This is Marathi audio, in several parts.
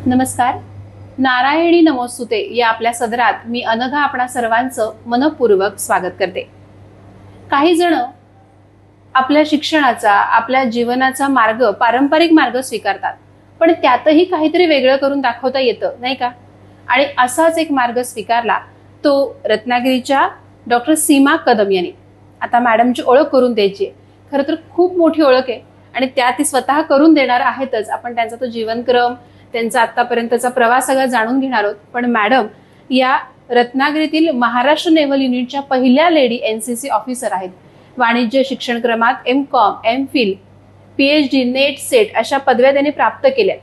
नमस्कार. नारायणी नमोस्तुते या आपल्या सदरात मी अनघा आपणा सर्वांचं मनपूर्वक स्वागत करते. काही जण आपल्या शिक्षणाचा, आपल्या जीवनाचा मार्ग, पारंपरिक मार्ग स्वीकारतात, पण त्यातही काहीतरी वेगळं करून दाखवता येतं, नाही का? आणि असाच एक मार्ग स्वीकारला तो रत्नागिरीच्या डॉक्टर सीमा कदम यांनी. आता मॅडमची ओळख करून द्यायची. खरं तर खूप मोठी ओळख आहे आणि त्या ती स्वतः करून देणार आहेतच. आपण त्यांचा तो जीवनक्रम, त्यांचा आतापर्यंतचा प्रवास सगळा जाणून घेणार आहोत. पण मॅडम या रत्नागिरीतील महाराष्ट्र नेव्हल युनिटच्या पहिल्या लेडी एनसीसी ऑफिसर आहेत. वाणिज्य शिक्षण क्रमात MCOM, MPhil, PhD, net, set अशा पदव्या त्यांनी प्राप्त केल्या.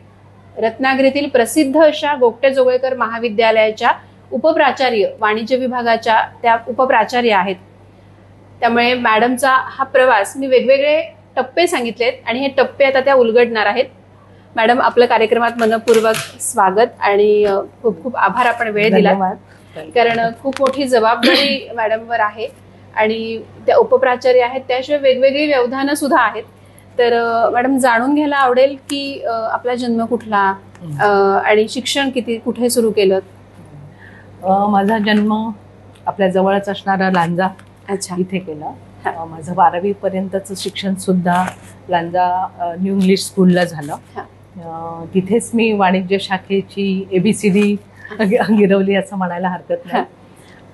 रत्नागिरीतील प्रसिद्ध अशा गोगटे जोगळेकर महाविद्यालयाच्या उपप्राचार्य, वाणिज्य विभागाच्या त्या उपप्राचार्य आहेत. त्यामुळे मॅडमचा हा प्रवास मी वेगवेगळे टप्पे सांगितलेत आणि हे टप्पे आता त्या उलगडणार आहेत. मॅडम, आपल्या कार्यक्रमात मनपूर्वक स्वागत आणि खूप खूप आभार, आपण वेळ दिला. कारण खूप मोठी जबाबदारी मॅडमवर आहे आणि त्या उपप्राचार्य आहेत, त्याशिवाय वेगवेगळी व्यवधानं सुद्धा आहेत. तर मॅडम, जाणून घ्यायला आवडेल की आपला जन्म कुठला आणि शिक्षण कुठे सुरू केलं? माझा जन्म आपल्या जवळच असणारा लांजा इथे केला. माझं 12वी पर्यंतचं शिक्षण सुद्धा लांजा न्यू इंग्लिश स्कूलला झालं. तिथेच मी वाणिज्य शाखेची ABCD गिरवली असं म्हणायला हरकत नाही.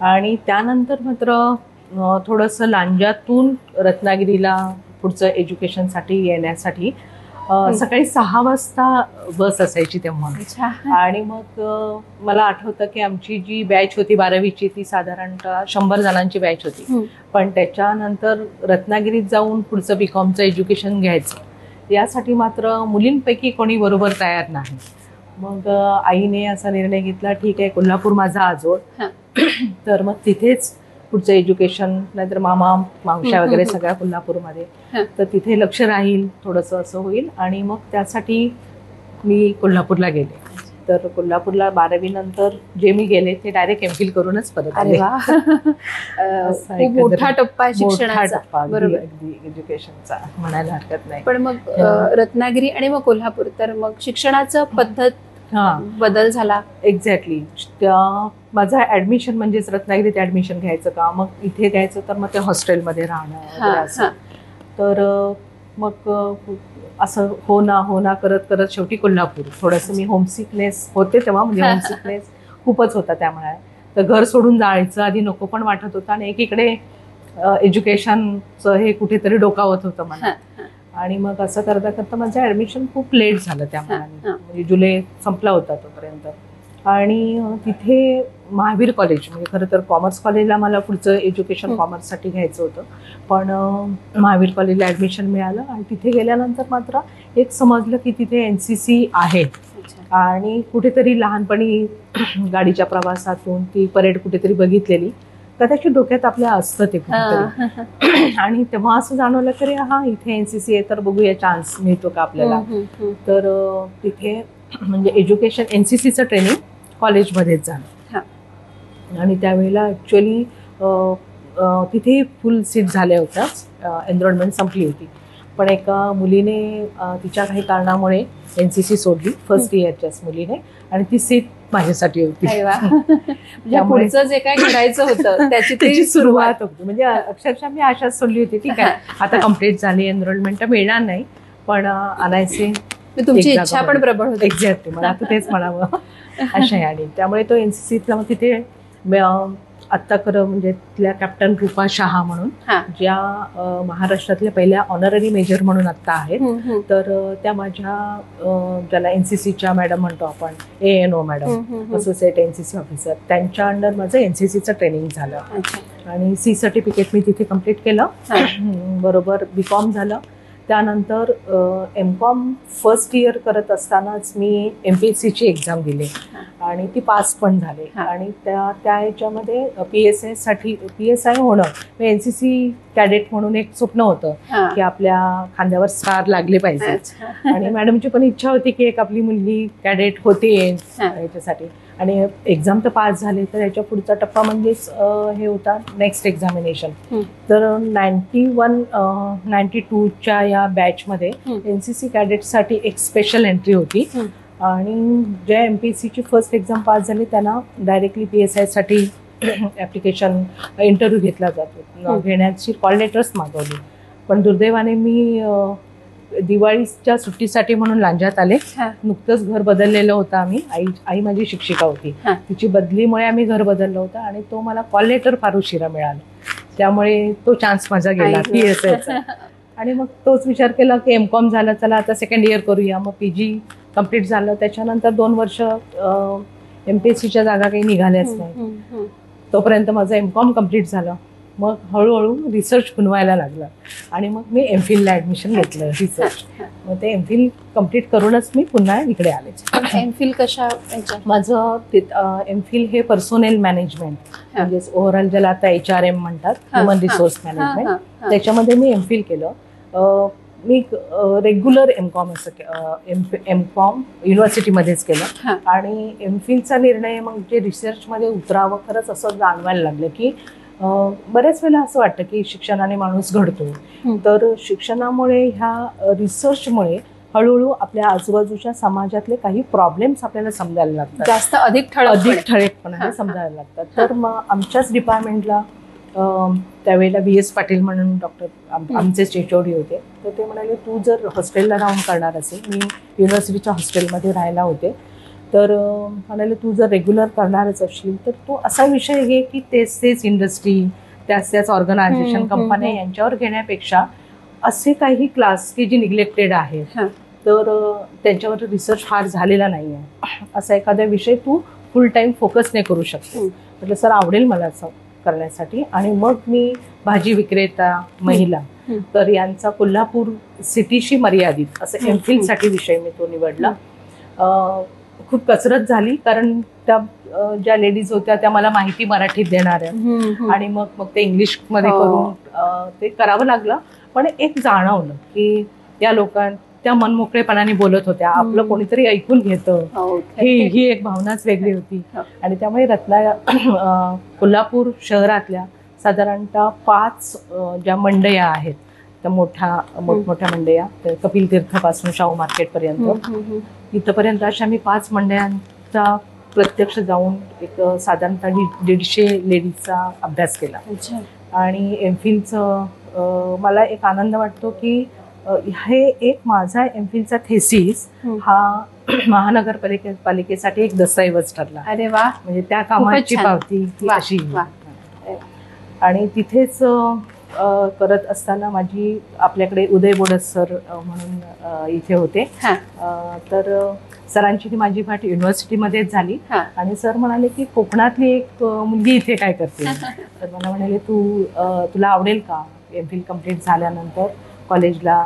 आणि त्यानंतर मात्र थोडंसं लांजातून रत्नागिरीला पुढचं एज्युकेशनसाठी येण्यासाठी सकाळी 6 वाजता बस असायची तेव्हा. आणि मग मला आठवतं की आमची जी बॅच होती 12वीची ती साधारणतः 100 जणांची बॅच होती. पण त्याच्यानंतर रत्नागिरीत जाऊन पुढचं BCOMचं एज्युकेशन घ्यायचं यासाठी मात्र मुलींपैकी कोणी बरोबर तयार नाही. मग आईने असा निर्णय घेतला, ठीक आहे, कोल्हापूर माझा आजोळ, तर मग तिथेच पुढचं एज्युकेशन, नाहीतर मामा मावश्या वगैरे सगळ्या कोल्हापूरमध्ये, तर तिथे लक्ष राहील, थोडंसं असं होईल. आणि मग त्यासाठी मी कोल्हापूरला गेले. तर कोल्हापूरला 12वी नंतर जे मी गेले ते डायरेक्ट MPhil करूनच परत आले. खूप मोठा टप्पा आहे शिक्षणाचा, बरोबर, एज्युकेशनचा म्हणायला हरकत नाही. पण मग रत्नागिरी आणि मग कोल्हापूर, तर मग शिक्षणाचं पद्धत बदल झाला. एक्झॅक्टली. माझं ऍडमिशन म्हणजेच रत्नागिरीत ऍडमिशन घ्यायचं का, मग इथे घ्यायचं तर मग ते हॉस्टेलमध्ये राहणं. तर मग असं हो ना करत करत शेवटी कोल्हापूर. थोडंसं मी होमसिकनेस होते तेव्हा, म्हणजे होमसिकनेस खूपच होता त्यामुळे. तर घर सोडून जायचं आधी नको पण वाटत होतं आणि एकीकडे एज्युकेशनचं हे कुठेतरी डोकावत होतं मला. आणि मग असं करता करता माझं ऍडमिशन खूप लेट झालं त्यामुळे, म्हणजे जुलै संपला होता तोपर्यंत. आणि तिथे महावीर कॉलेज, म्हणजे खरं तर कॉमर्स कॉलेजला मला पुढचं एज्युकेशन कॉमर्ससाठी घ्यायचं होतं, पण महावीर कॉलेजला ऍडमिशन मिळालं. आणि तिथे गेल्यानंतर मात्र एक समजलं की तिथे NCC आहे. आणि कुठेतरी लहानपणी गाडीच्या प्रवासातून ती परेड कुठेतरी बघितलेली, कदाचित डोक्यात आपल्या असतं ते कुठेतरी. आणि तेव्हा असं जाणवलं की इथे NCC आहे, तर बघूया चान्स मिळतो का आपल्याला. तर तिथे म्हणजे एज्युकेशन NCCचं ट्रेनिंग कॉलेजमध्येच झालं. आणि त्यावेळेला ॲक्च्युअली तिथे फुल सीट झाल्या होत्या, एनरोलमेंट संपली होती. पण एका मुलीने तिच्या काही कारणामुळे NCC सोडली, फर्स्ट इयरच्याच मुलीने, आणि ती सीट माझ्यासाठी होती. पुढचं जे काय घडायचं होतं त्याची सुरुवात होती. म्हणजे अक्षरशः मी आशाच सोडली होती की काय आता कम्प्लीट झाली, एनरोलमेंट मिळणार नाही, पण आणायचे. तुमची इच्छा पण प्रबळ होती. एक्झॅक्टली, मला आता तेच म्हणावं अशा आहे. आणि त्यामुळे तो NCCतला मग तिथे आत्ता खरं म्हणजे तिथल्या कॅप्टन रूपा शहा म्हणून, ज्या महाराष्ट्रातल्या पहिल्या ऑनररी मेजर म्हणून आत्ता आहेत, तर त्या माझ्या ज्याला NCCच्या मॅडम म्हणतो आपण, ANO madam, associate NCC officer, त्यांच्या अंडर माझं NCCचं ट्रेनिंग झालं. आणि C सर्टिफिकेट मी तिथे कम्प्लीट केलं. बरोबर BCOM झालं. त्यानंतर MCOM फर्स्ट इयर करत असतानाच मी MPSCची एक्झाम दिली आणि ती पास पण झाले. आणि त्या याच्यामध्ये PSI होणं, NCC कॅडेट म्हणून एक स्वप्न होतं की आपल्या खांद्यावर स्टार लागले पाहिजे. आणि मॅडमची पण इच्छा होती की एक आपली मुलगी कॅडेट होते याच्यासाठी. आणि एक्झाम तर पास झाले, तर याच्या पुढचा टप्पा म्हणजेच हे होता नेक्स्ट एक्झामिनेशन. तर 91-92च्या या बॅचमध्ये NCC कॅडेटसाठी एक स्पेशल एंट्री होती आणि ज्या MPSCची फर्स्ट एक्झाम पास झाली त्यांना डायरेक्टली PSI साठी ॲप्लिकेशन इंटरव्ह्यू घेतला जातो. घेण्याची कॉल लेटर्स मागवली, पण दुर्दैवाने मी दिवाळीच्या सुट्टीसाठी म्हणून लांजात आले. नुकतंच घर बदललेलं होतं आम्ही. आई माझी शिक्षिका होती, तिची बदलीमुळे आम्ही घर बदललं होतं आणि तो मला कॉल लेटर फार उशिरा मिळाला, त्यामुळे तो चान्स माझा गेला PSIचा. आणि मग तोच विचार केला की MCOM झालं, चला आता सेकंड इयर करूया. मग PG कम्प्लीट झालं, त्याच्यानंतर 2 वर्ष MPSCच्या जागा काही निघाल्याच नाही. तोपर्यंत माझं MCOM कम्प्लीट झालं. मग हळूहळू रिसर्च बनवायला लागलं आणि मग मी MPhilला ॲडमिशन घेतलं रिसर्च. मग ते MPhil कम्प्लीट करूनच मी पुन्हा इकडे आले. MPhil कशा? माझं MPhil हे पर्सोनेल मॅनेजमेंट, म्हणजे ओव्हरऑल ज्याला आता HRM म्हणतात, ह्युमन रिसोर्स मॅनेजमेंट, त्याच्यामध्ये मी MPhil केलं. मी रेग्युलर MCOM MCOM युनिव्हर्सिटीमध्येच केलं आणि MPhilचा निर्णय मग जे रिसर्चमध्ये उतरावं खरंच असं जाणवायला लागलं की बऱ्याच वेळेला असं वाटतं की शिक्षणाने माणूस घडतो. तर शिक्षणामुळे, ह्या रिसर्चमुळे हळूहळू आपल्या आजूबाजूच्या समाजातले काही प्रॉब्लेम्स आपल्याला समजायला लागतात, जास्त अधिक ठळकपणाने समजायला लागतात. तर मग आमच्याच डिपार्टमेंटला त्यावेळेला VS पाटील म्हणून डॉक्टर आमचे HOD होते. तर ते म्हणाले, तू जर हॉस्टेलला राहून करणार असेल, मी युनिव्हर्सिटीच्या हॉस्टेलमध्ये राहायला होते, तर म्हणाले तू जर रेग्युलर करणारच असशील तर तू असा विषय घे की तेच इंडस्ट्री, त्याच ऑर्गनायझेशन, कंपन्या यांच्यावर घेण्यापेक्षा असे काही क्लास की जे निग्लेक्टेड आहेत, तर त्यांच्यावर रिसर्च फार झालेला नाही आहे, असा एखादा विषय तू फुल टाइम फोकस नाही करू शकतो. म्हटलं सर आवडेल मला असं करण्यासाठी. आणि मग मी भाजी विक्रेता महिला, तर यांचा कोल्हापूर सिटीशी मर्यादित असं MPhilसाठी विषय मी तो निवडला. खूप कसरत झाली, कारण त्या ज्या लेडीज होत्या त्या मला माहिती मराठीत देणाऱ्या, आणि मग ते इंग्लिशमध्ये करून ते करावं लागलं. पण एक जाणवलं की त्या त्या मनमोकळेपणाने बोलत होत्या, आपलं कोणीतरी ऐकून घेतं, ही एक भावनाच वेगळी होती. आणि त्यामुळे कोल्हापूर शहरातल्या साधारणतः 5 ज्या मंडया आहेत, त्या मोठमोठ्या मंडया, कपिल तीर्थपासून शाहू मार्केटपर्यंत, इथपर्यंत अशा मी 5 मंडयांचा प्रत्यक्ष जाऊन एक साधारणतः 150 लेडीजचा अभ्यास केला. आणि MPhilचं मला एक आनंद वाटतो की हे एक माझा MPhilचा थेसिस हा महानगरपालिकेसाठी एक दस्तऐवज ठरला. अरे वा, म्हणजे त्या कामाची पावती अशी. आणि तिथेच करत असताना माझी आपल्याकडे उदय बोडस सर म्हणून इथे होते, तर सरांची माझी भेट युनिव्हर्सिटीमध्येच झाली. आणि सर म्हणाले की कोकणातली एक मुलगी इथे काय करते, तर मला म्हणाले तुला आवडेल का MPhil कम्प्लीट झाल्यानंतर कॉलेजला,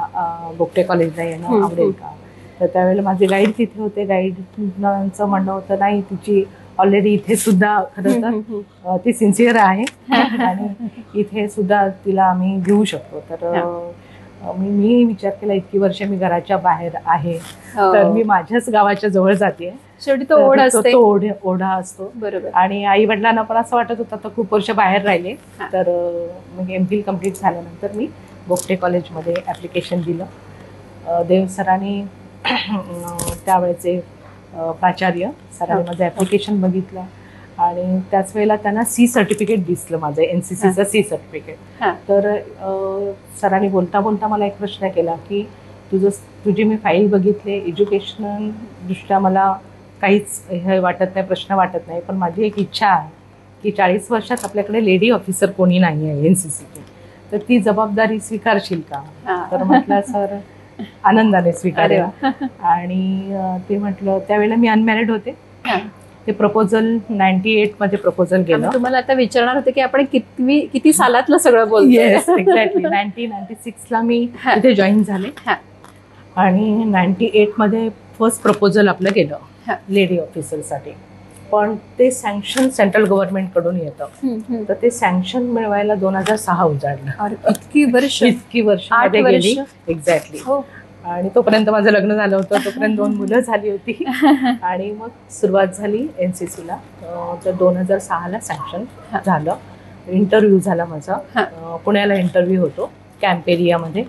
बोगटे कॉलेजला येणं आवडेल का. तर त्यावेळेला माझे गाईड तिथे होते. गाईडचं म्हणणं होतं नाही, तिची ऑलरेडी इथे सुद्धा खरं तर ती सिन्सिअर आहे आणि इथे सुद्धा तिला आम्ही घेऊ शकतो. तर मी विचार केला, इतकी वर्ष मी घराच्या बाहेर आहे, तर मी माझ्याच गावाच्या जवळ जाते, शेवटी तो ओढा असतो. बरोबर. आणि आई वडिलांना पण असं वाटत होतं, तर खूप वर्ष बाहेर राहिले. तर मग MPhil कम्प्लीट झाल्यानंतर मी बोगटे कॉलेजमध्ये ॲप्लिकेशन दिलं. देव सरांनी, त्यावेळेचे प्राचार्य सरांनी माझं ॲप्लिकेशन बघितलं आणि त्याच वेळेला त्यांना C सर्टिफिकेट दिसलं, माझं NCCचं C सर्टिफिकेट. तर सरांनी बोलता बोलता मला एक प्रश्न केला की तुझी मी फाईल बघितले, एज्युकेशनल दृष्ट्या मला काहीच हे वाटत नाही, प्रश्न वाटत नाही, पण माझी एक इच्छा आहे की 40 वर्षात आपल्याकडे लेडी ऑफिसर कोणी नाही आहे NCCची, तर ती जबाबदारी स्वीकारशील का. तर म्हटलं सर आनंदाने स्वीकारेल. आणि ते म्हटलं, त्यावेळेला मी अनमॅरिड होते. ते प्रपोजल 98 मध्ये प्रपोजल गेलं. तुम्हाला आता विचारणार होते की आपण किती सालातलं सगळं बोलतो. Yes, exactly. 1996ला मी इथे जॉईन झाले आणि 98 मध्ये फर्स्ट प्रपोजल आपलं गेलं लेडी ऑफिसरसाठी. पण ते सँक्शन सेंट्रल गव्हर्नमेंट कडून येतं, तर ते सँक्शन मिळवायला 2006 उजाडलं. इतकी वर्ष 8 गेली. एक्झॅक्टली. आणि तोपर्यंत माझं लग्न झालं होतं, तोपर्यंत 2 मुलं झाली होती. आणि मग सुरुवात झाली NCCला. तर 2006ला सँक्शन झालं. इंटरव्ह्यू झाला माझा, पुण्याला इंटरव्ह्यू होतो कॅम्प एरियामध्ये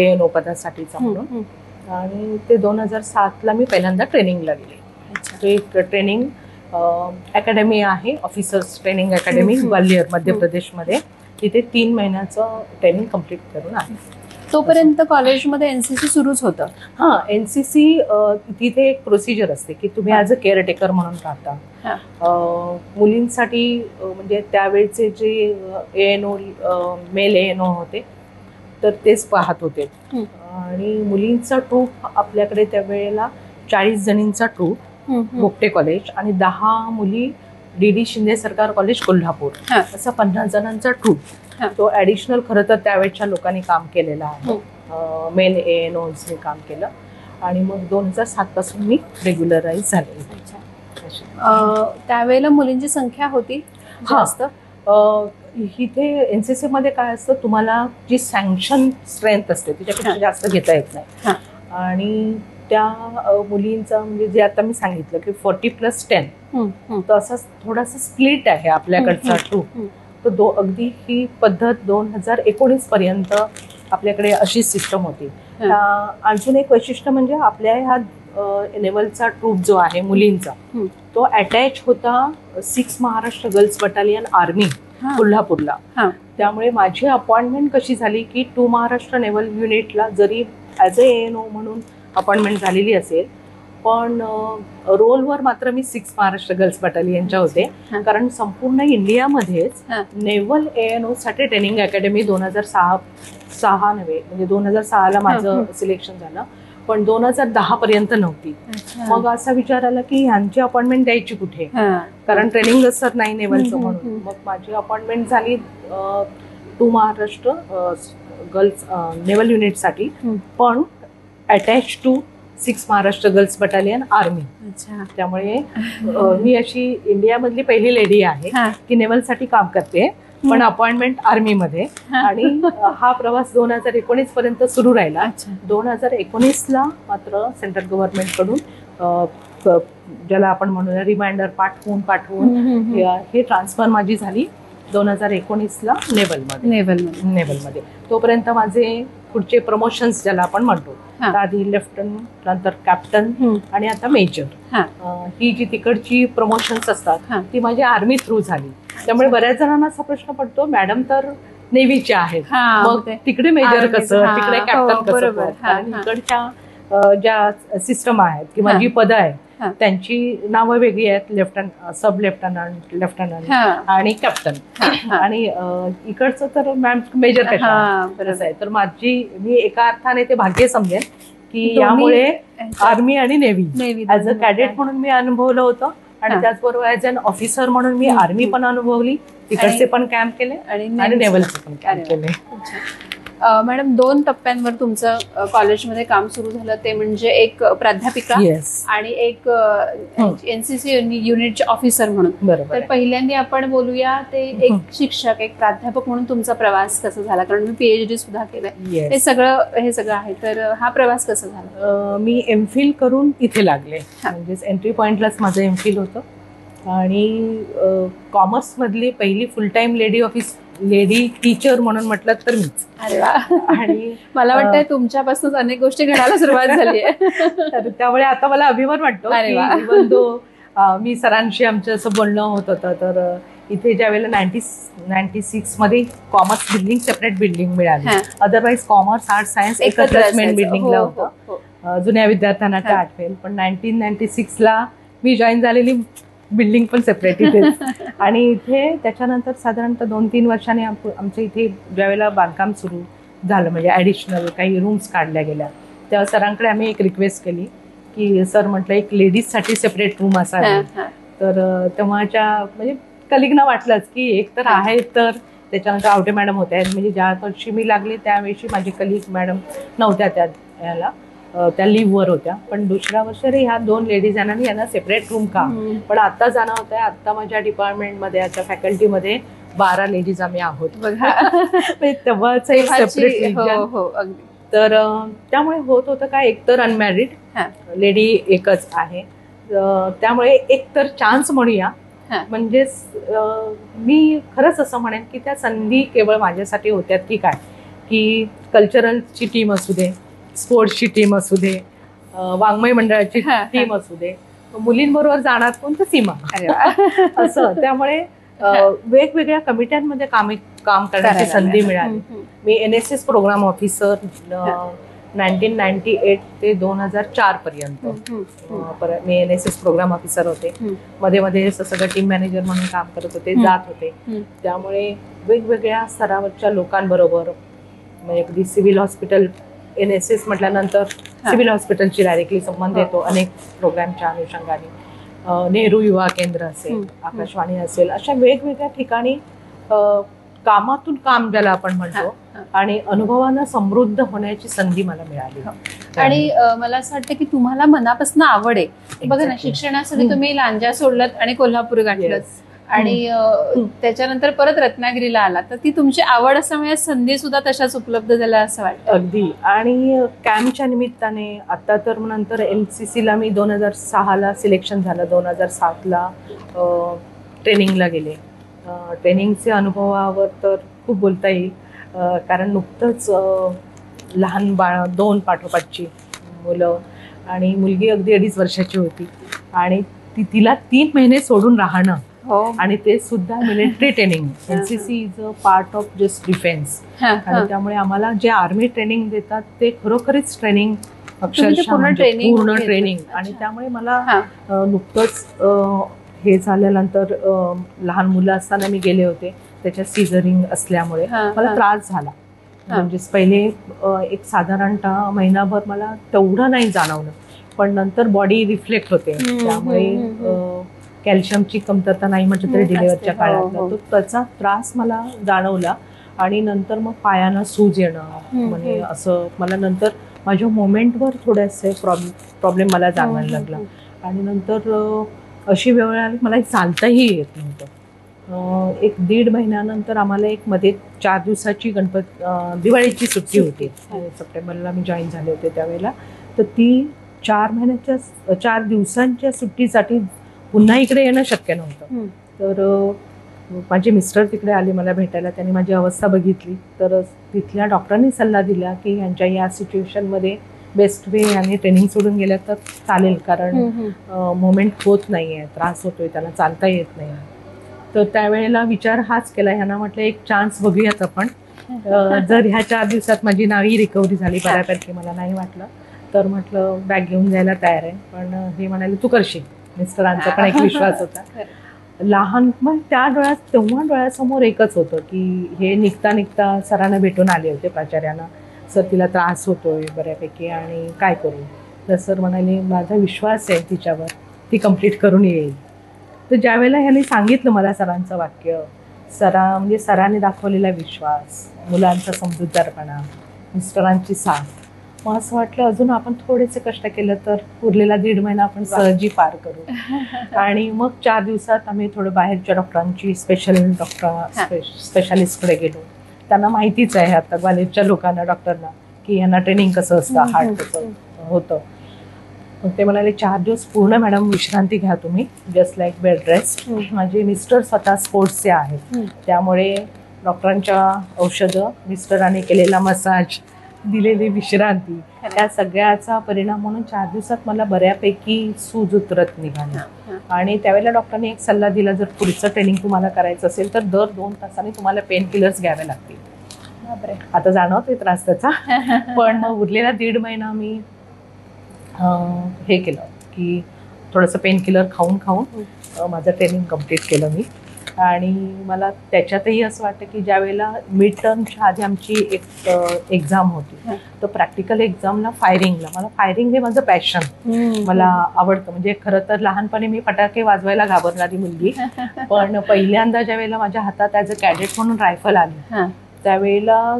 ANO पदासाठीचा म्हणून. आणि ते 2007ला मी पहिल्यांदा ट्रेनिंगला गेले. तो एक ट्रेनिंग अकॅडमी आहे, ऑफिसर्स ट्रेनिंग अकॅडमी ग्वाल्हेर मध्य प्रदेशमध्ये. तिथे 3 महिन्याचं ट्रेनिंग कम्प्लीट करून आहे. तोपर्यंत कॉलेजमध्ये एनसीसी सुरूच होतं? हां, एनसीसी तिथे एक प्रोसिजर असते की तुम्ही ॲज अ केअरटेकर म्हणून राहता. मुलींसाठी म्हणजे त्यावेळचे जे ANO मेल ANO होते तर तेच पाहत होते. आणि मुलींचा ट्रूप आपल्याकडे त्यावेळेला 40 जणींचा ट्रूप मोठे कॉलेज आणि 10 मुली DD शिंदे सरकार कॉलेज कोल्हापूर, असा 50 जणांचा ट्रूप. तो ॲडिशनल खरं तर त्यावेळेच्या लोकांनी काम केलेला आहे, मेल ANOजने काम केलं. आणि मग 2007 पासून मी रेग्युलराईज झाले. त्यावेळेला मुलींची संख्या होती जास्त? इथे एनसीसी मध्ये काय असतं, तुम्हाला जी सँक्शन स्ट्रेंथ असते त्याच्यापेक्षा जास्त घेता येत नाही. आणि त्या मुलींचा म्हणजे जे आता मी सांगितलं की 40+10 तर असा थोडासा स्प्लिट आहे आपल्याकडचा ट्रूप. तर अगदी ही पद्धत 2019 पर्यंत आपल्याकडे अशी सिस्टम होती. अजून एक वैशिष्ट्य म्हणजे आपल्या ह्या नेव्हलचा ट्रूप जो आहे मुलींचा तो अटॅच होता 6 महाराष्ट्र गर्ल्स बटालियन आर्मी कोल्हापूरला. त्यामुळे माझी अपॉइंटमेंट कशी झाली की 2 महाराष्ट्र नेव्हल युनिटला जरी ॲज अ ANO म्हणून अपॉइंटमेंट झालेली असेल पण रोलवर मात्र मी 6 महाराष्ट्र गर्ल्स बटालियनच्या होते. कारण संपूर्ण इंडियामध्येच नेव्हल ANO साठी ट्रेनिंग अकॅडमी 2006 नव्हे म्हणजे 2006ला माझं सिलेक्शन झालं पण 2010 पर्यंत नव्हती. मग असा विचार आला की ह्यांची अपॉइंटमेंट द्यायची कुठे, कारण ट्रेनिंगच तर नाही नेव्हलचं म्हणून. मग माझी अपॉइंटमेंट झाली 2 महाराष्ट्र गर्ल्स नेव्हल युनिटसाठी पण attach to 6 Maharashtra girls battalion army. त्यामुळे मी अशी इंडियामधली पहिली लेडी आहे की नेव्हलसाठी काम करते पण अपॉइंटमेंट आर्मीमध्ये. आणि हा प्रवास 2019 पर्यंत सुरू राहिला. 2019ला मात्र सेंट्रल गव्हर्नमेंट कडून ज्याला आपण म्हणूया रिमाइंडर पाठवून हे ट्रान्सफर माझी झाली 2019ला नेव्हलमध्ये. तोपर्यंत माझे पुढचे प्रमोशन्स ज्याला आपण म्हणतो, आधी लेफ्टनंट नंतर कॅप्टन आणि आता मेजर. ही जी तिकडची प्रमोशन्स असतात ती माझी आर्मी थ्रू झाली. त्यामुळे बऱ्याच जणांना असा प्रश्न पडतो मॅडम तर नेव्हीचे आहेत मग तिकडे मेजर कसं, तिकडे कॅप्टन कसं. इकडच्या ज्या सिस्टम आहेत किंवा जी पदं आहेत त्यांची नावं वेगळी आहेत, लेफ्टनंट, सब लेफ्टनंट आणि कॅप्टन. आणि इकडचं तर मॅम मेजर कशा आहे. तर मी एका अर्थाने ते भाग्य समजेन की यामुळे आर्मी आणि नेव्ही ऍज अ कॅडेट म्हणून मी अनुभवलं होतं आणि त्याचबरोबर ऍज अन ऑफिसर म्हणून मी आर्मी पण अनुभवली, तिकडचे पण कॅम्प केले आणि नेव्हलचे पण कॅम्प केले. मॅडम 2 टप्प्यांवर तुमचं कॉलेजमध्ये काम सुरू झालं, ते म्हणजे एक प्राध्यापिका आणि एक एनसीसी युनिटचे ऑफिसर म्हणून. तर पहिल्यांदा आपण बोलूया ते एक शिक्षक, एक प्राध्यापक म्हणून तुमचा प्रवास कसा झाला, कारण मी PhD सुद्धा केलंय, हे सगळं आहे. तर हा प्रवास कसा झाला? मी MPhil करून इथे लागले, म्हणजे एंट्री पॉइंटलाच माझं MPhil होतं. आणि कॉमर्स मधली पहिली फुल टाइम लेडी टीचर म्हणून म्हटलं तर मीच. आणि मला वाटतं तुमच्यापासूनच अनेक गोष्टी घडायला सुरुवात झाली आहे. त्यामुळे आता मला अभिमान वाटतो इव्हन दो मी सरांशी आमचं असं बोलणं होत होतं. तर इथे ज्या वेळेला 1996 मध्ये कॉमर्स बिल्डिंग सेपरेट बिल्डिंग मिळाली, अदरवाईज कॉमर्स आर्ट सायन्स एकत्रच मेन बिल्डिंगला होतं. जुन्या विद्यार्थ्यांना ते आठवेल, पण 1996ला मी जॉईन झालेली बिल्डिंग पण सेपरेट इथेच. आणि इथे त्याच्यानंतर साधारणतः 2-3 वर्षांनी आमच्या इथे ज्यावेळेला बांधकाम सुरू झालं म्हणजे ॲडिशनल काही रूम्स काढल्या गेल्या, तेव्हा सरांकडे आम्ही एक रिक्वेस्ट केली की सर म्हटलं एक लेडीजसाठी सेपरेट रूम असावी. तर तेव्हाच्या म्हणजे कलिगना वाटलंच की एक तर आहे, तर त्याच्यानंतर आवटे मॅडम होत्या, म्हणजे ज्या वर्षी मी लागले त्यावेळी माझी कलिग मॅडम नव्हत्या त्या लिव्हवर होत्या. पण दुसऱ्या वर्षी ह्या 2 लेडीज यांना सेपरेट रूम का, पण आता जाणं होतंय. आता माझ्या डिपार्टमेंटमध्ये आता फॅकल्टीमध्ये 12 लेडीज आम्ही आहोत. तेव्हाच एक सेपरेट. तर त्यामुळे होत होतं काय, एकतर अनमॅरिड लेडी एकच आहे, त्यामुळे एकतर चान्स म्हणूया. म्हणजेच मी खरंच असं म्हणेन की त्या संधी केवळ माझ्यासाठी होत्या की काय, की कल्चरलची टीम असू दे स्पोर्ट्सची टीम असू दे, वाङ्मय मंडळाची टीम असू दे, मुलींबरोबर जाणार कोण तर सीमा. असं त्यामुळे वेगवेगळ्या कमिट्यांमध्ये काम करण्याची संधी मिळाली. मी NSS प्रोग्राम ऑफिसर 1998 ते 2004 पर्यंत मी NSS प्रोग्राम ऑफिसर होते. मध्ये मध्ये सगळं टीम मॅनेजर म्हणून काम करत होते, जात होते. त्यामुळे वेगवेगळ्या स्तरावरच्या लोकांबरोबर म्हणजे अगदी सिव्हिल हॉस्पिटल, NSS म्हटल्यानंतर सिव्हिल हॉस्पिटलची डायरेक्टली संबंध येतो अनेक प्रोग्रामच्या अनुषंगाने. नेहरू युवा केंद्र असेल, आकाशवाणी असेल, अशा वेगवेगळ्या ठिकाणी कामातून काम ज्याला आपण म्हणतो आणि अनुभवानं समृद्ध होण्याची संधी मला मिळाली. आणि मला असं वाटतं की तुम्हाला मनापासून आवड आहे. बघा ना, शिक्षणासाठी तुम्ही लांजा सोडलत आणि कोल्हापूर गाठलं आणि त्याच्यानंतर परत रत्नागिरीला आला, तर ती तुमची आवड असल्यामुळे संधी सुद्धा तशाच उपलब्ध झाल्या असं वाटतं. अगदी. आणि कॅम्पच्या निमित्ताने आता तर नंतर LCC ला मी 2006ला सिलेक्शन झालं, 2007ला ट्रेनिंगला गेले. ट्रेनिंगचे अनुभवावर तर खूप बोलता येईल, कारण नुकतंच लहान बाळ 2 पाठोपाठची मुलं आणि मुलगी अगदी 2.5 वर्षाची होती आणि तिला 3 महिने सोडून राहणं आणि ते सुद्धा military training. NCC is a part of just defence आणि त्यामुळे आम्हाला जे आर्मी ट्रेनिंग देतात ते खरोखरीच ट्रेनिंग, अक्षरशः पूर्ण ट्रेनिंग. आणि त्यामुळे मला नुकतंच हे झाल्यानंतर लहान मुलं असताना मी गेले होते, त्याच्या सीझरिंग असल्यामुळे मला त्रास झाला. म्हणजे पहिले एक साधारणतः महिनाभर मला तेवढं नाही जाणवलं, पण नंतर बॉडी रिफ्लेक्ट होते. त्यामुळे कॅल्शियमची कमतरता नाही म्हटलं तरी डिलिव्हरीच्या काळात तो त्याचा त्रास मला जाणवला. आणि नंतर मग पायानं सूज येणं, म्हणजे असं मला नंतर माझ्या मोमेंटवर थोडेसे प्रॉब्लेम मला जाणवायला लागला. आणि नंतर अशी वेळ आली मला चालताही येत नव्हतं. 1-1.5 महिन्यानंतर आम्हाला एक मध्ये 4 दिवसाची दिवाळीची सुट्टी होती. सप्टेंबरला मी जॉईन झाले होते त्यावेळेला. तर ती 4 दिवसांच्या सुट्टीसाठी पुन्हा इकडे येणं शक्य नव्हतं. तर माझे मिस्टर तिकडे आले मला भेटायला. त्यांनी माझी अवस्था बघितली, तर तिथल्या डॉक्टरांनी सल्ला दिला की यांच्या या सिच्युएशनमध्ये बेस्ट वे आणि ट्रेनिंग सोडून गेल्या तर चालेल, कारण मोमेंट होत नाहीये, त्रास होतोय, त्याला चालता येत नाही. तर त्यावेळेला विचार हाच केला, ह्यांना म्हटलं एक चान्स बघूयात आपण. जर ह्या 4 दिवसात माझी नाही रिकव्हरी झाली बऱ्यापैकी, मला नाही वाटलं, तर म्हटलं बॅग घेऊन जायला तयार आहे. पण हे म्हणाले तू करशील. मिस्टरांचा पण एक विश्वास होता. लहान मग तेव्हा डोळ्यासमोर एकच होतं की हे निघता निघता सरांना भेटून आले होते, प्राचार्यांना. सर तिला त्रास होतोय बऱ्यापैकी आणि काय करू. तर सर म्हणाले माझा विश्वास आहे तिच्यावर, ती कंप्लीट करून येईल. तर ज्यावेळेला ह्यांनी सांगितलं मला सरांचं वाक्य, म्हणजे सरांनी दाखवलेला विश्वास, मुलांचा समजूतदारपणा, मिस्टरांची साथ, मग असं वाटलं अजून आपण थोडेसे कष्ट केलं तर उरलेला 1.5 महिना आपण सहजी पार करू. आणि मग 4 दिवसात आम्ही थोडं बाहेरच्या डॉक्टरांची स्पेशालिस्टकडे गेलो. त्यांना माहितीच आहे आता ग्वाल्हेरच्या लोकांना, डॉक्टरना, की यांना ट्रेनिंग कसं असतं, हार्ट कसं होतं. मग ते म्हणाले 4 दिवस पूर्ण मॅडम विश्रांती घ्या तुम्ही, जस्ट लाईक बेड रेस्ट. माझे मिस्टर स्वतः स्पोर्ट्सचे आहेत, त्यामुळे डॉक्टरांच्या औषधं, मिस्टरांनी केलेला मसाज, दिलेली विश्रांती, त्या सगळ्याचा परिणाम म्हणून 4 दिवसात मला बऱ्यापैकी सूज उतरत निघाली. आणि त्यावेळेला डॉक्टरांनी एक सल्ला दिला, जर पुढचं ट्रेनिंग तुम्हाला करायचं असेल तर दर 2 तासांनी तुम्हाला पेन किलर्स घ्यावे लागतील. आता जाणवतोय त्रास त्याचा, पण मग उरलेला 1.5 महिना मी हे केलं की थोडंसं पेन किलर खाऊन माझं ट्रेनिंग कम्प्लीट केलं मी. आणि मला त्याच्यातही असं वाटतं की ज्या वेळेला मिड टर्मच्या आधी आमची एक एक्झाम होती, तर प्रॅक्टिकल एक्झामला मला फायरिंग हे माझं पॅशन, मला आवडतं. म्हणजे खरं तर लहानपणी मी फटाके वाजवायला घाबरणारी मुलगी, पण पहिल्यांदा ज्या वेळेला माझ्या हातात ॲज अ कॅडेट म्हणून रायफल आली, त्यावेळेला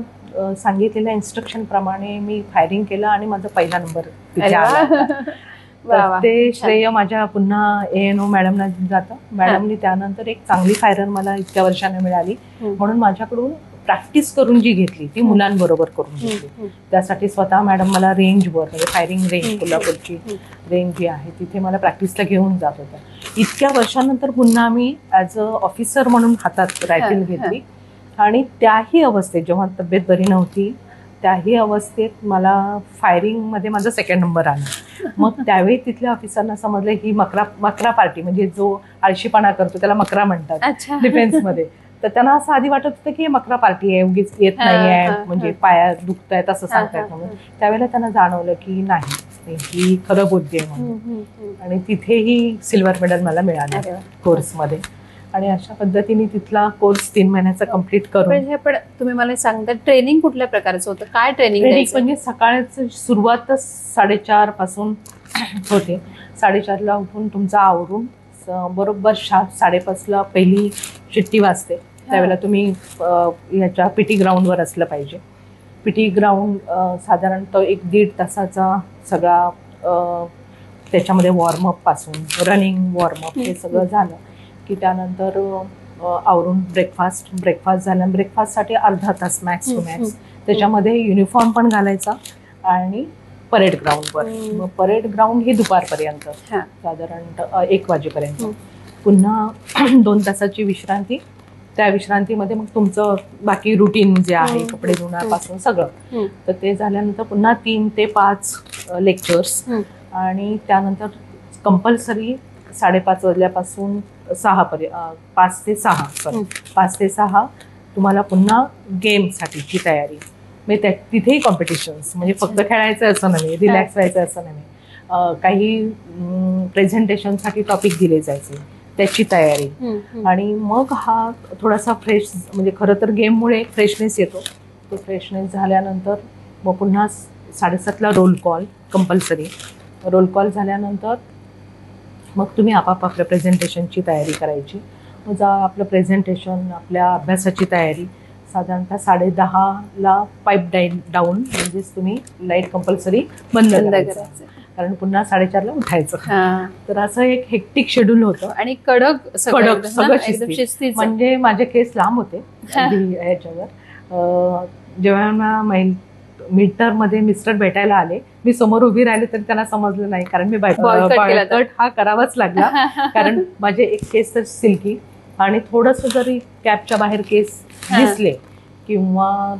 सांगितलेल्या इन्स्ट्रक्शन प्रमाणे मी फायरिंग केलं आणि माझा पहिला नंबर तिथे आला. ते श्रेय माझ्या पुन्हा ANO मॅडमला जातं. मॅडमनी त्यानंतर एक चांगली फायरर मला इतक्या वर्षाने मिळाली, म्हणून माझ्याकडून प्रॅक्टिस करून जी घेतली ती मुलांबरोबर करून घेतली. त्यासाठी स्वतः मॅडम मला रेंजवर, म्हणजे फायरिंग रेंज, कोल्हापूरची रेंज जी आहे तिथे मला प्रॅक्टिसला घेऊन जात होत्या. इतक्या वर्षानंतर पुन्हा मी ॲज अ ऑफिसर म्हणून हातात रायफल घेतली. आणि त्याही अवस्थेत जेव्हा तब्येत बरी नव्हती त्याही अवस्थेत मला फायरिंगमध्ये माझा 2nd नंबर आला. मग त्यावेळी तिथल्या ऑफिसरना समजलं ही मकरा पार्टी, म्हणजे जो आळशीपणा करतो त्याला मकरा म्हणतात डिफेन्समध्ये. तर त्यांना असं आधी वाटत होतं की मकरा पार्टी आहे, उगीच येत नाही आहे, म्हणजे पाया दुखतायत असं सांगतायत म्हणून. त्यावेळेला त्यांना जाणवलं की नाही, ही खरं बुद्धी आहे म्हणून. आणि तिथेही सिल्वर मेडल मला मिळालं कोर्समध्ये. आणि अशा पद्धतीने तिथला कोर्स 3 महिन्याचा कम्प्लीट करून. पण तुम्ही मला सांगता ट्रेनिंग कुठल्या प्रकारचं होतं, काय ट्रेनिंग? म्हणजे सकाळचं सुरुवातच 4:30 पासून होते. 4:30ला उठून तुमचं आवरून बरोबर 5:30ला पहिली शिट्टी वाजते. त्यावेळेला तुम्ही याच्या पीटी ग्राउंडवर असलं पाहिजे. पीटी ग्राउंड साधारणतः 1-1.5 तासाचा सगळा त्याच्यामध्ये वॉर्मअप पासून रनिंग वॉर्मअप हे सगळं झालं की त्यानंतर आवरून ब्रेकफास्ट झाला. ब्रेकफास्टसाठी अर्धा तास मॅक्स टू मॅक्स. त्याच्यामध्ये युनिफॉर्म पण घालायचा आणि परेड ग्राउंडवर. मग परेड ग्राउंड ही दुपारपर्यंत साधारणतः 1 वाजेपर्यंत. पुन्हा 2 तासाची विश्रांती. त्या विश्रांतीमध्ये मग तुमचं बाकी रुटीन जे आहे कपडे धुण्यापासून सगळं. तर ते झाल्यानंतर पुन्हा 3 ते 5 लेक्चर्स. आणि त्यानंतर कंपल्सरी 5:30 वाजल्यापासून 5 ते 6 तुम्हाला पुन्हा गेमसाठीची तयारी. म्हणजे तिथेही कॉम्पिटिशन्स, म्हणजे फक्त खेळायचं असं नव्हे, रिलॅक्स व्हायचं असं नव्हे. काही प्रेझेंटेशनसाठी टॉपिक दिले जायचे, त्याची तयारी. आणि मग हा थोडासा फ्रेश, म्हणजे खरं तर गेममुळे फ्रेशनेस येतो. तो फ्रेशनेस झाल्यानंतर मग पुन्हा 7:30ला roll call compulsory. Roll call झाल्यानंतर मग तुम्ही आपापल्या प्रेझेंटेशनची तयारी करायची. मग आपलं प्रेझेंटेशन, आपल्या अभ्यासाची तयारी. साधारणतः 10:30ला पाईप डाऊन, म्हणजेच तुम्ही लाईट कंपल्सरी बंद करायचं, कारण पुन्हा 4:30ला उठायचं. तर असं एक हेक्टिक शेड्यूल होतं आणि कडक सगळं शिस्ती. म्हणजे माझे केस लांब होते ह्याच्यावर. जेव्हा मिड टर्म मध्ये मिस्टर भेटायला आले, मी समोर उभी राहिले तरी त्यांना समजलं नाही, कारण मी कट हा करावाच लागला. कारण माझे एक केस तर सिल्की, आणि थोडंसं जरी कॅपच्या बाहेर केस दिसले किंवा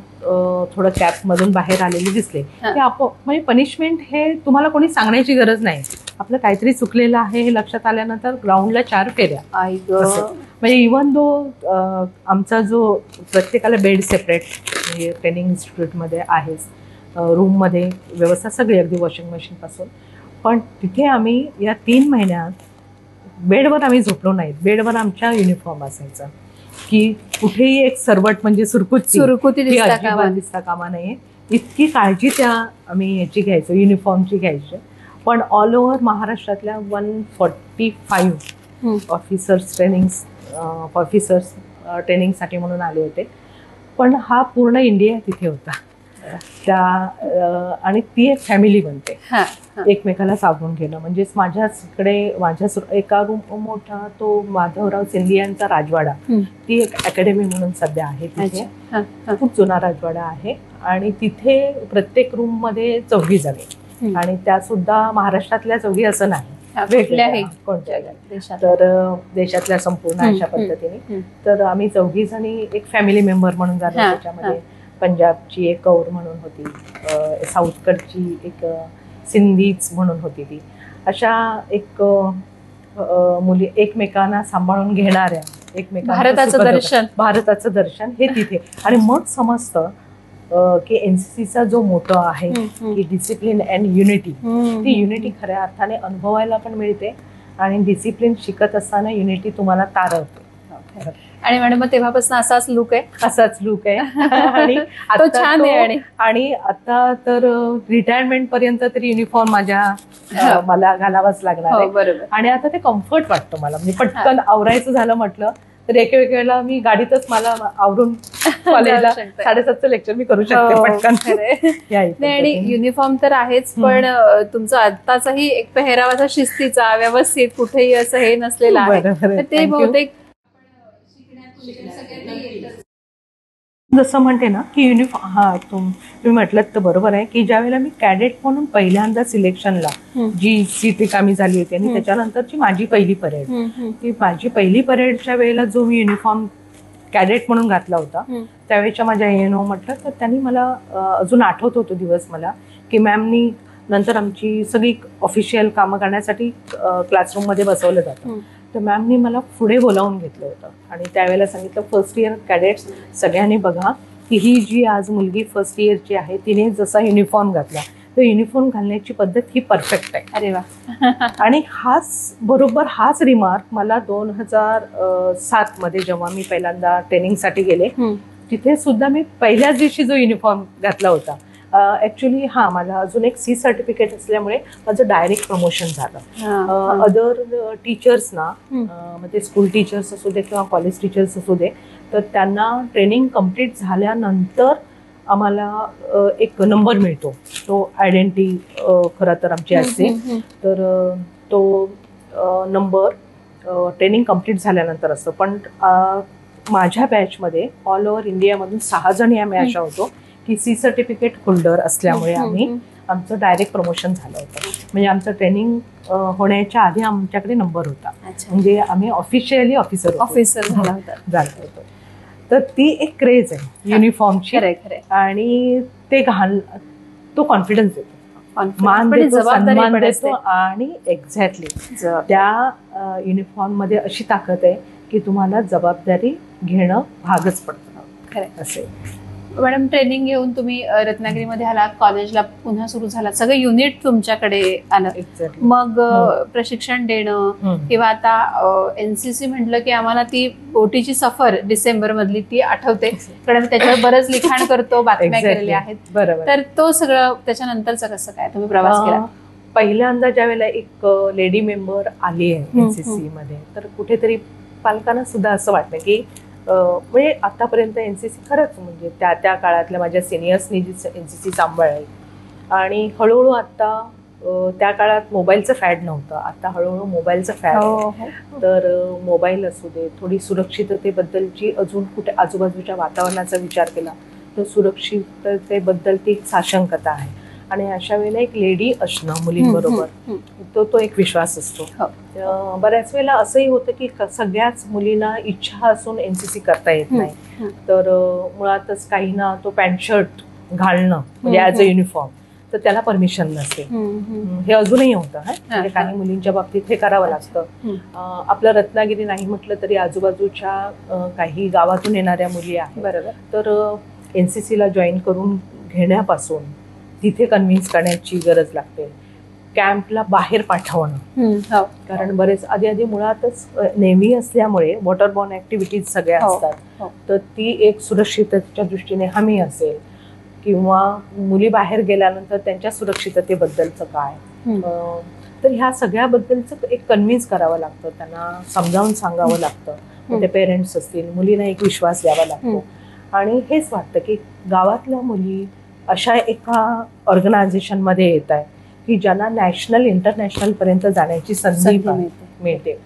थोडं कॅपमधून बाहेर आलेले दिसले की म्हणजे पनिशमेंट हे तुम्हाला कोणी सांगण्याची गरज नाही. आपलं काहीतरी चुकलेलं आहे हे लक्षात आल्यानंतर ग्राउंडला 4 फेऱ्या. म्हणजे इव्हन दो आमचा जो प्रत्येकाला बेड सेपरेट, म्हणजे ट्रेनिंग इन्स्टिट्यूटमध्ये आहेच, रूममध्ये व्यवस्था सगळी, अगदी वॉशिंग मशीनपासून. पण तिथे आम्ही या 3 महिन्यात बेडवर आम्ही झोपलो नाहीत. बेडवर आमच्या युनिफॉर्म असायचा, की कुठेही एक सरवट म्हणजे सुरकुती दिसता कामा नये, इतकी काळजी त्या आम्ही याची घ्यायचो, युनिफॉर्मची घ्यायची. पण ऑल ओव्हर महाराष्ट्रातल्या 145 ऑफिसर्स ट्रेनिंगसाठी म्हणून आले होते. पण हा पूर्ण इंडिया तिथे होता त्या. आणि ती एक फॅमिली बनते, एकमेकाला सावरून घेणं. म्हणजेच माझ्या एका रूम मोठा तो माधवराव सिंधिया यांचा राजवाडा, ती एक अकॅडमी म्हणून सध्या आहे तिथे. खूप जुना राजवाडा आहे. आणि तिथे प्रत्येक रूम मध्ये 4 जणी, आणि त्या सुद्धा महाराष्ट्रातल्या 4 असं नाही, कोणत्या तर देशातल्या संपूर्ण अशा पद्धतीने. तर आम्ही 4 जणी एक फॅमिली मेंबर म्हणून झालो. त्याच्यामध्ये पंजाबची एक कौर म्हणून होती, साऊथकडची एक सिंधीच म्हणून होती ती. अशा एक मुली एकमेकांना सांभाळून घेणाऱ्या, भारताचं दर्शन हे तिथे. आणि मग समजतं की एनसीसीचा जो मोटो आहे की डिसिप्लिन अँड युनिटी, ती युनिटी खऱ्या अर्थाने अनुभवायला पण मिळते. आणि डिसिप्लिन शिकत असताना युनिटी तुम्हाला तारवते. आणि मॅडम मग तेव्हापासून असाच लुक आहे आणि तो छान आहे. आणि आता तर रिटायरमेंट पर्यंत तरी युनिफॉर्म मला घालावाच लागणार आहे. आणि आता ते कम्फर्ट वाटतं मला, म्हणजे पटकन आवरायचं झालं म्हटलं तर एक वेळेला मी गाडीतच मला आवरून कॉलेजला 7:30चं लेक्चर मी करू शकते पटकन. आणि युनिफॉर्म तर आहेच, पण तुमचा आत्ताचाही एक पेहरावाचा शिस्तीचा, व्यवस्थित, कुठेही असं हे नसलेलं आहे. ते बहुतेक जसं म्हणते ना की युनिफॉर्म, तुम्ही म्हटलं तर बरोबर आहे की ज्या वेळेला मी कॅडेट म्हणून पहिल्यांदा सिलेक्शनला जी सीट रिकामी झाली होती, आणि त्याच्यानंतरची माझी पहिली परेड, ती माझी पहिली परेडच्या वेळेला जो मी युनिफॉर्म कॅडेट म्हणून घातला होता. त्यावेळेच्या माझ्या ANO म्हटलं तर त्यांनी मला अजून आठवत होतो दिवस मला, की मॅमनी नंतर आमची सगळी ऑफिशियल कामं करण्यासाठी क्लासरूममध्ये बसवलं जातं. तर मॅमनी मला पुढे बोलावून घेतलं होतं आणि त्यावेळेला सांगितलं, फर्स्ट इयर कॅडेट्स सगळ्यांनी बघा की ही जी आज मुलगी फर्स्ट इयरची आहे तिने जसा युनिफॉर्म घातला तर युनिफॉर्म घालण्याची पद्धत ही परफेक्ट आहे. अरे वा. आणि हाच रिमार्क मला 2007 मध्ये जेव्हा मी पहिल्यांदा ट्रेनिंगसाठी गेले तिथे सुद्धा मी पहिल्याच दिवशी जो युनिफॉर्म घातला होता, ऍक्च्युली मला अजून एक C सर्टिफिकेट असल्यामुळे माझं डायरेक्ट प्रमोशन झालं. अदर टीचर्स ना, मग ते स्कूल टीचर्स असू दे किंवा कॉलेज टीचर्स असू दे, तर त्यांना ट्रेनिंग कम्प्लीट झाल्यानंतर आम्हाला एक नंबर मिळतो. तो आयडेंटिटी खरं तर आमची असते. तर तो नंबर ट्रेनिंग कम्प्लीट झाल्यानंतर असतो. पण माझ्या बॅचमध्ये ऑल ओव्हर इंडियामधून 6 जणी आम्ही अशा होतो की C सर्टिफिकेट होल्डर असल्यामुळे आमचं डायरेक्ट प्रमोशन झालं होतं. म्हणजे आमचं ट्रेनिंग होण्याच्या आधी आमच्याकडे नंबर होता. म्हणजे आम्ही ऑफिशियली ऑफिसर झाला होतो. तर ती एक क्रेज आहे युनिफॉर्मची. आणि ते तो कॉन्फिडन्स देतो, मान देतो, सन्मान देतो. आणि एक्झॅक्टली त्या युनिफॉर्म मध्ये अशी ताकद आहे की तुम्हाला जबाबदारी घेणं भागच पडतं. असे मॅडम, ट्रेनिंग घेऊन तुम्ही रत्नागिरीमध्ये आला, कॉलेजला पुन्हा सुरू झाला, सगळं युनिट तुमच्याकडे आलं. मग प्रशिक्षण देणं किंवा आता NCC म्हटलं की आम्हाला ती बोटीची सफर डिसेंबर मधली ती आठवते, कारण त्याच्यावर बरंच लिखाण करतो, बातम्या केलेल्या आहेत. बरोबर. तर तो सगळं त्याच्यानंतरचं कसं काय तुम्ही प्रवास केला? पहिल्यांदा ज्या वेळेला एक लेडी मेंबर आली आहे NCC मध्ये, तर कुठेतरी पालकांना सुद्धा असं वाटलं की म्हणजे आतापर्यंत NCC खरंच म्हणजे त्या काळातल्या माझ्या सिनियर्सनी जी NCC सांभाळली. आणि हळूहळू आता त्या काळात मोबाईलचं फॅड नव्हतं, आता हळूहळू मोबाईलचं फॅड आहे. तर मोबाईल असू दे, थोडी सुरक्षिततेबद्दलची अजून कुठे आजूबाजूच्या वातावरणाचा विचार केला तर सुरक्षिततेबद्दल ती एक साशंकता आहे. आणि अशा वेळेला एक लेडी असणं मुलींबरोबर तो एक विश्वास असतो. बऱ्याच वेळेला असंही होतं की सगळ्याच मुलींना इच्छा असून NCC करता येत नाही. तर मुळातच काहींना तो पॅन्ट शर्ट घालणं म्हणजे ॲज अ युनिफॉर्म तर त्याला परमिशन नसते. हे अजूनही होतं. म्हणजे काही मुलींच्या बाबतीत हे करावं लागतं. आपलं रत्नागिरी नाही म्हटलं तरी आजूबाजूच्या काही गावातून येणाऱ्या मुली आहेत. बरोबर. तर NCC ला जॉईन करून घेण्यापासून तिथे कन्व्हिन्स करण्याची गरज लागते. कॅम्पला बाहेर पाठवणं, कारण बरेच आधी मुळातच नेव्ही असल्यामुळे वॉटरबॉर्न ऍक्टिव्हिटीज सगळ्या असतात. तर ती एक सुरक्षिततेच्या दृष्टीने हमी असेल किंवा मुली बाहेर गेल्यानंतर त्यांच्या सुरक्षिततेबद्दलचं काय, तर ह्या सगळ्याबद्दलचं एक कन्व्हिन्स करावं लागतं, त्यांना समजावून सांगावं लागतं. ते पेरेंट्स असतील, मुलींना एक विश्वास द्यावा लागतो. आणि हेच वाटतं की गावातल्या मुली अशा एका ऑर्गनायझेशनमध्ये येत आहे की ज्यांना नॅशनल इंटरनॅशनल पर्यंत जाण्याची संधी मिळते.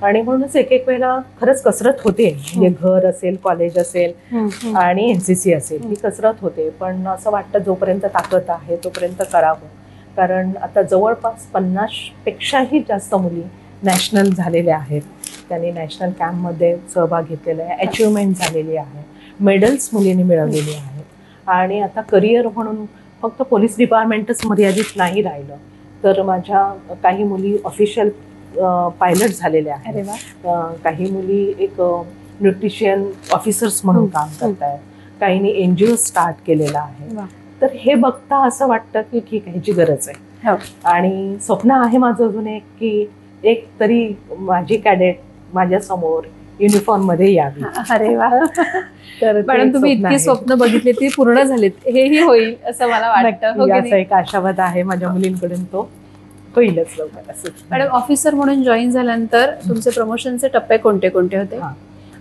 आणि म्हणूनच एक वेळेला खरंच कसरत होते. म्हणजे घर असेल, कॉलेज असेल आणि NCC असेल, ही कसरत होते. पण असं वाटतं जोपर्यंत ताकद आहे तोपर्यंत करावं. कारण आता जवळपास 50पेक्षाही जास्त मुली नॅशनल झालेल्या आहेत. त्यांनी नॅशनल कॅम्पमध्ये सहभाग घेतलेला आहे, अचिव्हमेंट झालेली आहे, मेडल्स मुलींनी मिळवलेली आहेत. आणि आता करिअर म्हणून फक्त पोलीस डिपार्टमेंटच मर्यादित नाही राहिलं, तर माझ्या काही मुली ऑफिशियल पायलट झालेल्या आहेत. काही मुली एक न्यूट्रिशन ऑफिसर्स म्हणून काम करत आहेत. काहींनी NGO स्टार्ट केलेला आहे. तर हे बघता असं वाटतं की ठीक आहे, ह्याची गरज आहे. आणि स्वप्न आहे माझं अजून एक की एक तरी माझी कॅडेट माझ्या समोर युनिफॉर्म मध्ये यावी. अरे वा. तर मॅडम, तुम्ही इतकी स्वप्न बघितली ती पूर्ण झालीत, हेही होईल असं मला वाटतं. असा एक आशावाद आहे माझ्या मुलींकडून, तो होईलच लवकर. मॅडम, ऑफिसर म्हणून जॉईन झाल्यानंतर तुमचे प्रमोशनचे टप्पे कोणते कोणते होते?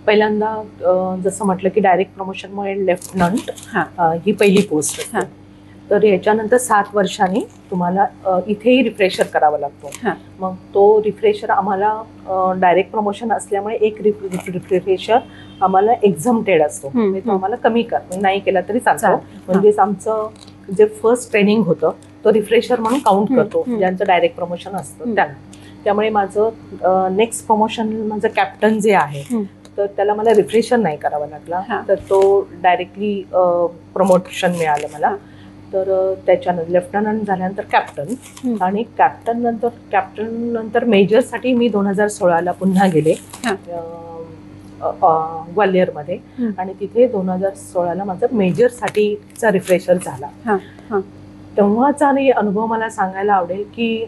पहिल्यांदा जसं म्हटलं की डायरेक्ट प्रमोशनमुळे लेफ्टनंट ही पहिली पोस्ट असते. तर याच्यानंतर 7 वर्षांनी तुम्हाला इथेही रिफ्रेशर करावा लागतो. मग तो रिफ्रेशर आम्हाला डायरेक्ट प्रमोशन असल्यामुळे एक रिफ्रेशर आम्हाला एक्झामटेड असतो. म्हणजे तो आम्हाला कमी नाही केला तरी चालतो. म्हणजेच आमचं जे फर्स्ट ट्रेनिंग होतं तो रिफ्रेशर म्हणून काउंट करतो ज्यांचं डायरेक्ट प्रमोशन असतं त्यांना. त्यामुळे माझं नेक्स्ट प्रमोशन माझं कॅप्टन जे आहे तर त्याला मला रिफ्रेशर नाही करावा लागला, तर तो डायरेक्टली प्रमोशन मिळालं मला. तर त्याच्यानंतर लेफ्टनंट झाल्यानंतर कॅप्टन, आणि कॅप्टन नंतर मेजरसाठी मी 2016ला पुन्हा गेले ग्वाल्हेरमध्ये, आणि तिथे 2016ला माझा मेजरसाठीचा रिफ्रेशर झाला. तेव्हाचा अनुभव मला सांगायला आवडेल की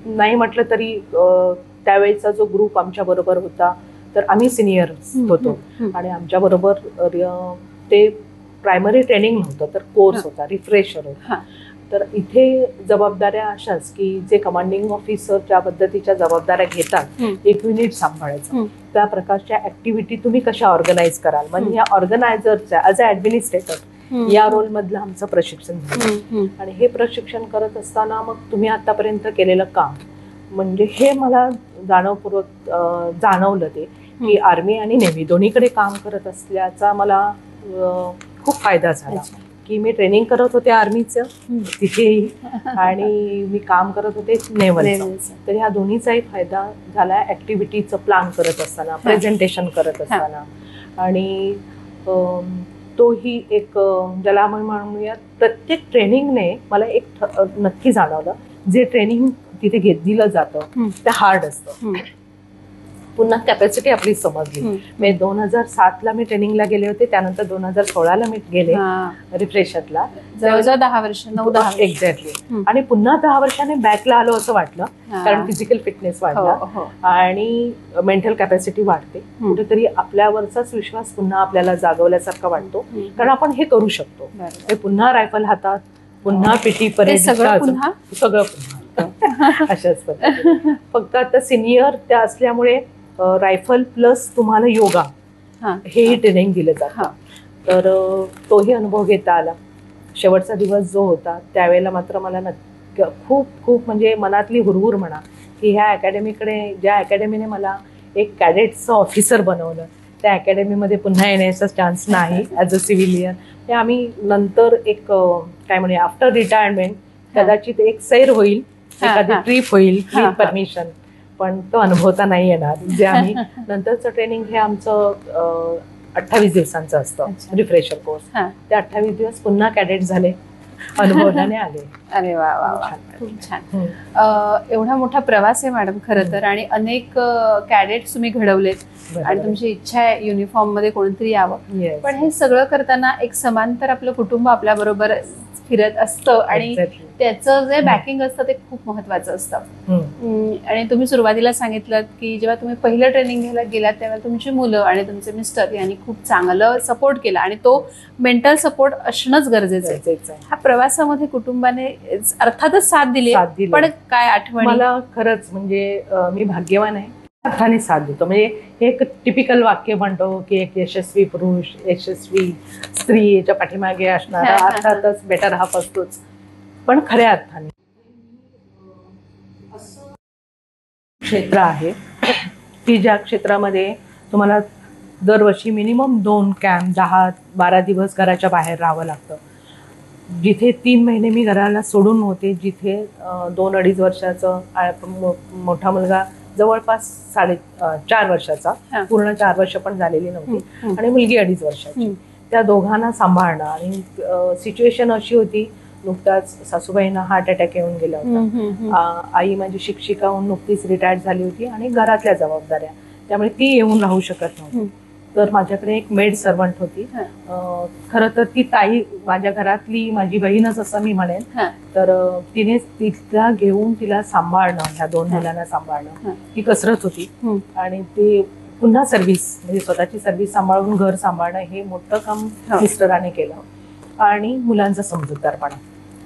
नाही म्हटलं तरी त्यावेळेचा जो ग्रुप आमच्या बरोबर होता, तर आम्ही सिनियर होतो आणि आमच्या बरोबर ते प्रायमरी ट्रेनिंग नव्हतं, तर कोर्स होता, रिफ्रेशर होता. तर इथे जबाबदाऱ्या अशाच की जे कमांडिंग ऑफिसर ज्या पद्धतीच्या जबाबदाऱ्या घेतात, एक युनिट सांभाळायचं, त्या प्रकारच्या ऍक्टिव्हिटी तुम्ही कशा ऑर्गनाईज कराल, म्हणजे या ऑर्गनायझरच्या ॲज अ ऍडमिनिस्ट्रेटर या रोल मधलं आमचं प्रशिक्षण झालं. आणि हे प्रशिक्षण करत असताना मग तुम्ही आतापर्यंत केलेलं काम, म्हणजे हे मला जाणवपूर्वक जाणवलं ते की आर्मी आणि नेव्ही दोन्हीकडे काम करत असल्याचा मला खूप फायदा झाला. की मी ट्रेनिंग करत होते आर्मीचं तिथेही आणि मी काम करत होते नेव्हलचं, तर ह्या दोन्हीचाही फायदा झाला ऍक्टिव्हिटीचं प्लॅन करत असताना, प्रेझेंटेशन करत असताना. आणि तोही एक ज्याला आपण म्हणूया प्रत्येक ट्रेनिंगने मला एक नक्की जाणवलं, जे ट्रेनिंग तिथे दिलं जातं ते हार्ड असतं. पुन्हा कॅपॅसिटी आपली समजली. मी 2007ला मी ट्रेनिंगला गेले होते, त्यानंतर 2016ला मी गेले रिफ्रेशरला, जवळजवळ 10 वर्ष, 9-10 एक्झॅक्टली. आणि पुन्हा 10 वर्षाने बॅकला आलो असं वाटलं, कारण फिजिकल फिटनेस वाढला आणि मेंटल कॅपॅसिटी वाढते. कुठेतरी आपल्यावरचाच विश्वास पुन्हा आपल्याला जागवल्यासारखा वाटतो, कारण आपण हे करू शकतो. पुन्हा रायफल हातात, पुन्हा पीटी परेड, सगळं पुन्हा अशाच पद्धतीने. फक्त आता सिनियर त्या असल्यामुळे रायफल प्लस तुम्हाला योगा हेही ट्रेनिंग दिलं जातं. तर तोही अनुभव घेता आला. शेवटचा दिवस जो होता त्यावेळेला मात्र मला खूप खूप म्हणजे मनातली हुरहुर म्हणा की ह्या अकॅडमीकडे, ज्या अकॅडमीने मला एक कॅडेटचं ऑफिसर बनवलं, त्या अकॅडमीमध्ये पुन्हा येण्याचा चान्स नाही ॲज अ सिव्हिलियन. ते आम्ही नंतर एक काय म्हणूया आफ्टर रिटायरमेंट कदाचित एक सैर होईल, एखादी ट्रिप होईल विथ परमिशन, पण तो अनुभवता नाही येणार. जे आम्ही नंतरचं ट्रेनिंग हे आमचं 28 दिवसांचं असतं रिफ्रेशर कोर्स. ते 28 दिवस पुन्हा कॅडेट झाले, अनुभवल्याने आले. अरे वा वा वा, खूप छान. एवढा मोठा प्रवास आहे मॅडम खरं तर, आणि अनेक कॅडेट्स तुम्ही घडवलेत आणि तुमची इच्छा आहे युनिफॉर्म मध्ये कोणतरी यावं. पण हे सगळं करताना एक समांतर आपलं कुटुंब आपल्या बरोबर फिरत असतं आणि त्याचं जे बॅकिंग असतं ते खूप महत्वाचं असतं. आणि तुम्ही सुरुवातीला सांगितलं की जेव्हा तुम्ही पहिलं ट्रेनिंग घ्यायला गेलात तेव्हा तुमची मुलं आणि तुमचे मिस्टर यांनी खूप चांगलं सपोर्ट केला, आणि तो मेंटल सपोर्ट असणंच गरजेचं आहे. ह्या प्रवासामध्ये कुटुंबाने अर्थातच साथ दिली, पण काय आठवण? मला खरंच म्हणजे मी भाग्यवान आहे, अर्थाने साथ देतो. म्हणजे एक टिपिकल वाक्य म्हणतो की एक यशस्वी पुरुष, यशस्वी स्त्री याच्या पाठीमागे असणारा अर्थातच बेटर हाफ असतोच, पण खऱ्या अर्थाने असं क्षेत्र आहे की ज्या क्षेत्रामध्ये तुम्हाला दरवर्षी मिनिमम 2 कॅम्प, 10-12 दिवस घराच्या बाहेर राहावं लागतं. जिथे 3 महिने मी घराला सोडून होते, जिथे 2-2.5 वर्षाचं मोठा मुलगा जवळपास 4.5 वर्षाचा, पूर्ण 4 वर्ष पण झालेली नव्हती, आणि मुलगी 2.5 वर्षाची. त्या दोघांना सांभाळणं, आणि सिच्युएशन अशी होती, नुकताच सासूबाईंना हार्ट अटॅक येऊन गेला होता. आई माझी शिक्षिका होऊन नुकतीच रिटायर्ड झाली होती, आणि घरातल्या जबाबदाऱ्या, त्यामुळे ती येऊन राहू शकत नव्हती. तर माझ्याकडे एक मेड सर्वंट होती. खरं तर ती ताई माझ्या घरातली माझी बहीणच असं मी म्हणेन. तर तिने तिला घेऊन तिला सांभाळणं, ह्या 2 मुलांना सांभाळणं ही कसरत होती. आणि ते पुन्हा सर्व्हिस, म्हणजे स्वतःची सर्व्हिस सांभाळून घर सांभाळणं हे मोठं काम मिस्टराने केलं. आणि मुलांचा समजूतदारपणा,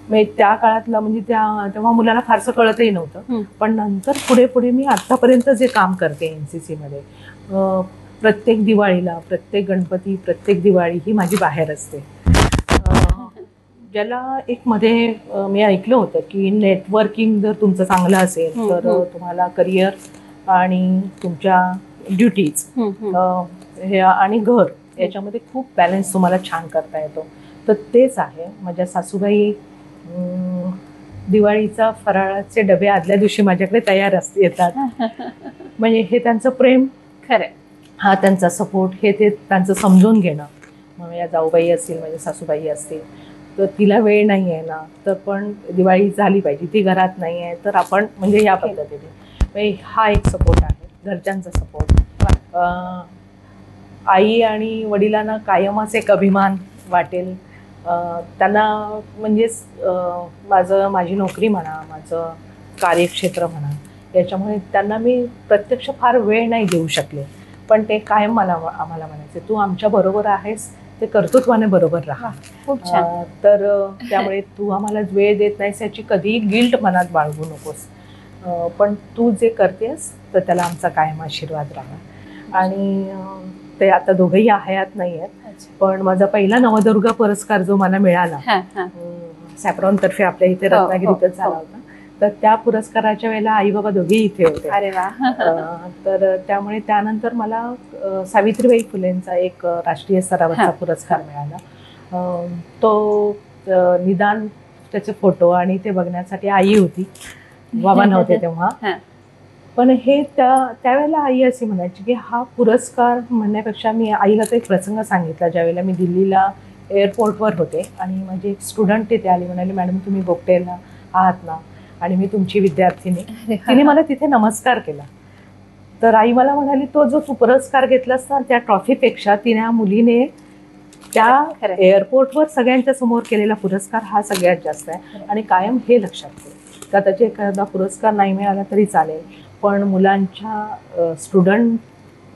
म्हणजे त्या काळातला, म्हणजे तेव्हा मुलांना फारसं कळतही नव्हतं, पण नंतर पुढे पुढे मी आतापर्यंत जे काम करते NCC मध्ये, प्रत्येक दिवाळीला, प्रत्येक गणपती, प्रत्येक दिवाळी ही माझी बाहेर असते. ज्याला एक मध्ये मी ऐकलं होतं की नेटवर्किंग जर तुमचं चांगलं असेल तर तुम्हाला करिअर आणि तुमच्या ड्युटीज आणि घर याच्यामध्ये खूप बॅलन्स तुम्हाला छान करता येतो. तर तेच आहे. माझ्या सासूबाई दिवाळीचा फराळाचे डबे आदल्या दिवशी माझ्याकडे तयार येतात. म्हणजे हे त्यांचं प्रेम खरं. हा त्यांचा सपोर्ट, हे ते त्यांचं समजून घेणं. मग या जाऊबाई असतील, म्हणजे सासूबाई असतील, तर तिला वेळ नाही आहे ना, तर पण दिवाळी झाली पाहिजे, ती घरात नाही आहे तर आपण म्हणजे या पद्धतीने, म्हणजे हा एक सपोर्ट आहे, घरच्यांचा सपोर्ट. आई आणि वडिलांना कायमच एक अभिमान वाटेल. त्यांना म्हणजेच माझी नोकरी म्हणा, माझं कार्यक्षेत्र म्हणा, याच्यामुळे त्यांना मी प्रत्यक्ष फार वेळ नाही देऊ शकले, पण ते कायम आम्हाला म्हणायचे, तू आमच्या बरोबर आहेस, ते कर्तृत्वाने बरोबर राहा. खूप छान. तर त्यामुळे तू आम्हाला वेळ देत नाहीस याची कधीही गिल्ट मनात बाळगू नकोस, पण तू जे करतेस तर त्याला आमचा कायम आशीर्वाद राहा. आणि ते आता दोघंही हयात नाही आहेत, पण माझा पहिला नवदुर्गा पुरस्कार जो मला मिळाला सॅप्रॉन तर्फे आपल्या इथे रत्नागिरीतच झाला होता, तर त्या पुरस्काराच्या वेळेला आई बाबा दोघेही इथे होते. अरे वा. तर त्यामुळे त्यानंतर मला सावित्रीबाई फुलेंचा एक राष्ट्रीय स्तरावरचा पुरस्कार मिळाला. तो निदान त्याचे फोटो आणि ते बघण्यासाठी आई होती, बाबा नव्हते तेव्हा. पण हे त्यावेळेला आई अशी म्हणायची की हा पुरस्कार म्हणण्यापेक्षा, मी आईला तो एक प्रसंग सांगितला ज्यावेळेला मी दिल्लीला एअरपोर्टवर होते आणि माझी एक स्टुडंट तिथे आली, म्हणाली मॅडम तुम्ही बोगटेला आहात ना, आणि मी तुमची विद्यार्थिनी. तिने मला तिथे नमस्कार केला. तर आई मला म्हणाली तो जो तू पुरस्कार घेतलास ना, त्या ट्रॉफीपेक्षा तिने मुलीने त्या एअरपोर्टवर सगळ्यांच्या समोर केलेला पुरस्कार हा सगळ्यात जास्त आहे. आणि कायम हे लक्षात ठेव, का त्याचे एखादा पुरस्कार नाही मिळाला तरी चालेल, पण मुलांच्या स्टुडंट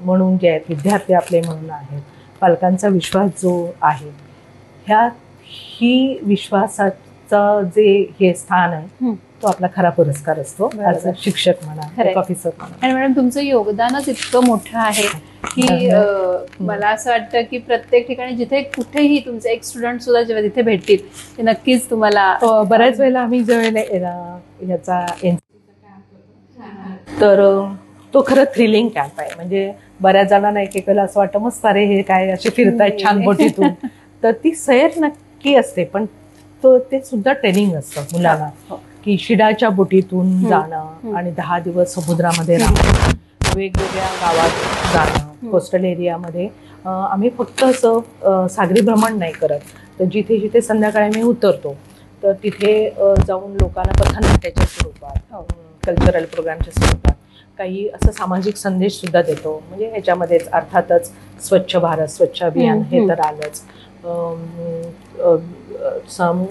म्हणून जे आहेत, विद्यार्थी आपले म्हणून आहेत, पालकांचा विश्वास जो आहे, ही विश्वासाचं जे हे स्थान आहे तो आपला खरा पुरस्कार असतो, शिक्षक म्हणा, ऑफिसर म्हणा. आणि मॅडम तुमचं योगदानच इतकं मोठं आहे की मला असं वाटतं की प्रत्येक ठिकाणी जिथे कुठेही तुमचे एक स्टुडंट सुद्धा जेव्हा तिथे भेटतील ते नक्कीच तुम्हाला. बऱ्याच वेळेला आम्ही जेव्हा याचा तर तो खरं थ्रिलिंग कॅम्प आहे. म्हणजे बऱ्याच जणांना एक वेळेला असं वाटतं मस्त अरे हे काय असे फिरतायत छान बोटीतून, तर ती सैर नक्की असते, पण ते सुद्धा ट्रेनिंग असतं मुलांना, की शिडाच्या बोटीतून जाणं आणि 10 दिवस समुद्रामध्ये राहणं, वेगवेगळ्या गावात जाणं, कोस्टल एरियामध्ये. आम्ही फक्त असं सागरी भ्रमण नाही करत, तर जिथे जिथे संध्याकाळी मी उतरतो तर तिथे जाऊन लोकांना पथनाट्याच्या स्वरूपात, कल्चरल प्रोग्रामच्या स्वरूपात काही असं सामाजिक संदेश सुद्धा देतो. म्हणजे ह्याच्यामध्येच अर्थातच स्वच्छ भारत, स्वच्छ अभियान हे तर आलंच,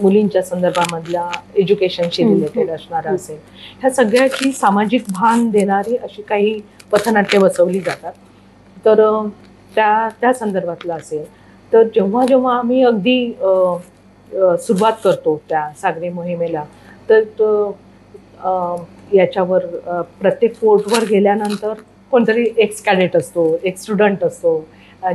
मुलींच्या संदर्भामधल्या एज्युकेशनशी रिलेटेड असणारं असेल, ह्या सगळ्याची सामाजिक भान देणारी अशी काही पथनाट्य बसवली जातात. तर त्या संदर्भातलं असेल, तर जेव्हा जेव्हा आम्ही अगदी सुरुवात करतो त्या सागरी मोहिमेला, तर याच्यावर प्रत्येक पोर्टवर गेल्यानंतर कोणतरी एक्स कॅडेट असतो, एक स्टुडंट असतो,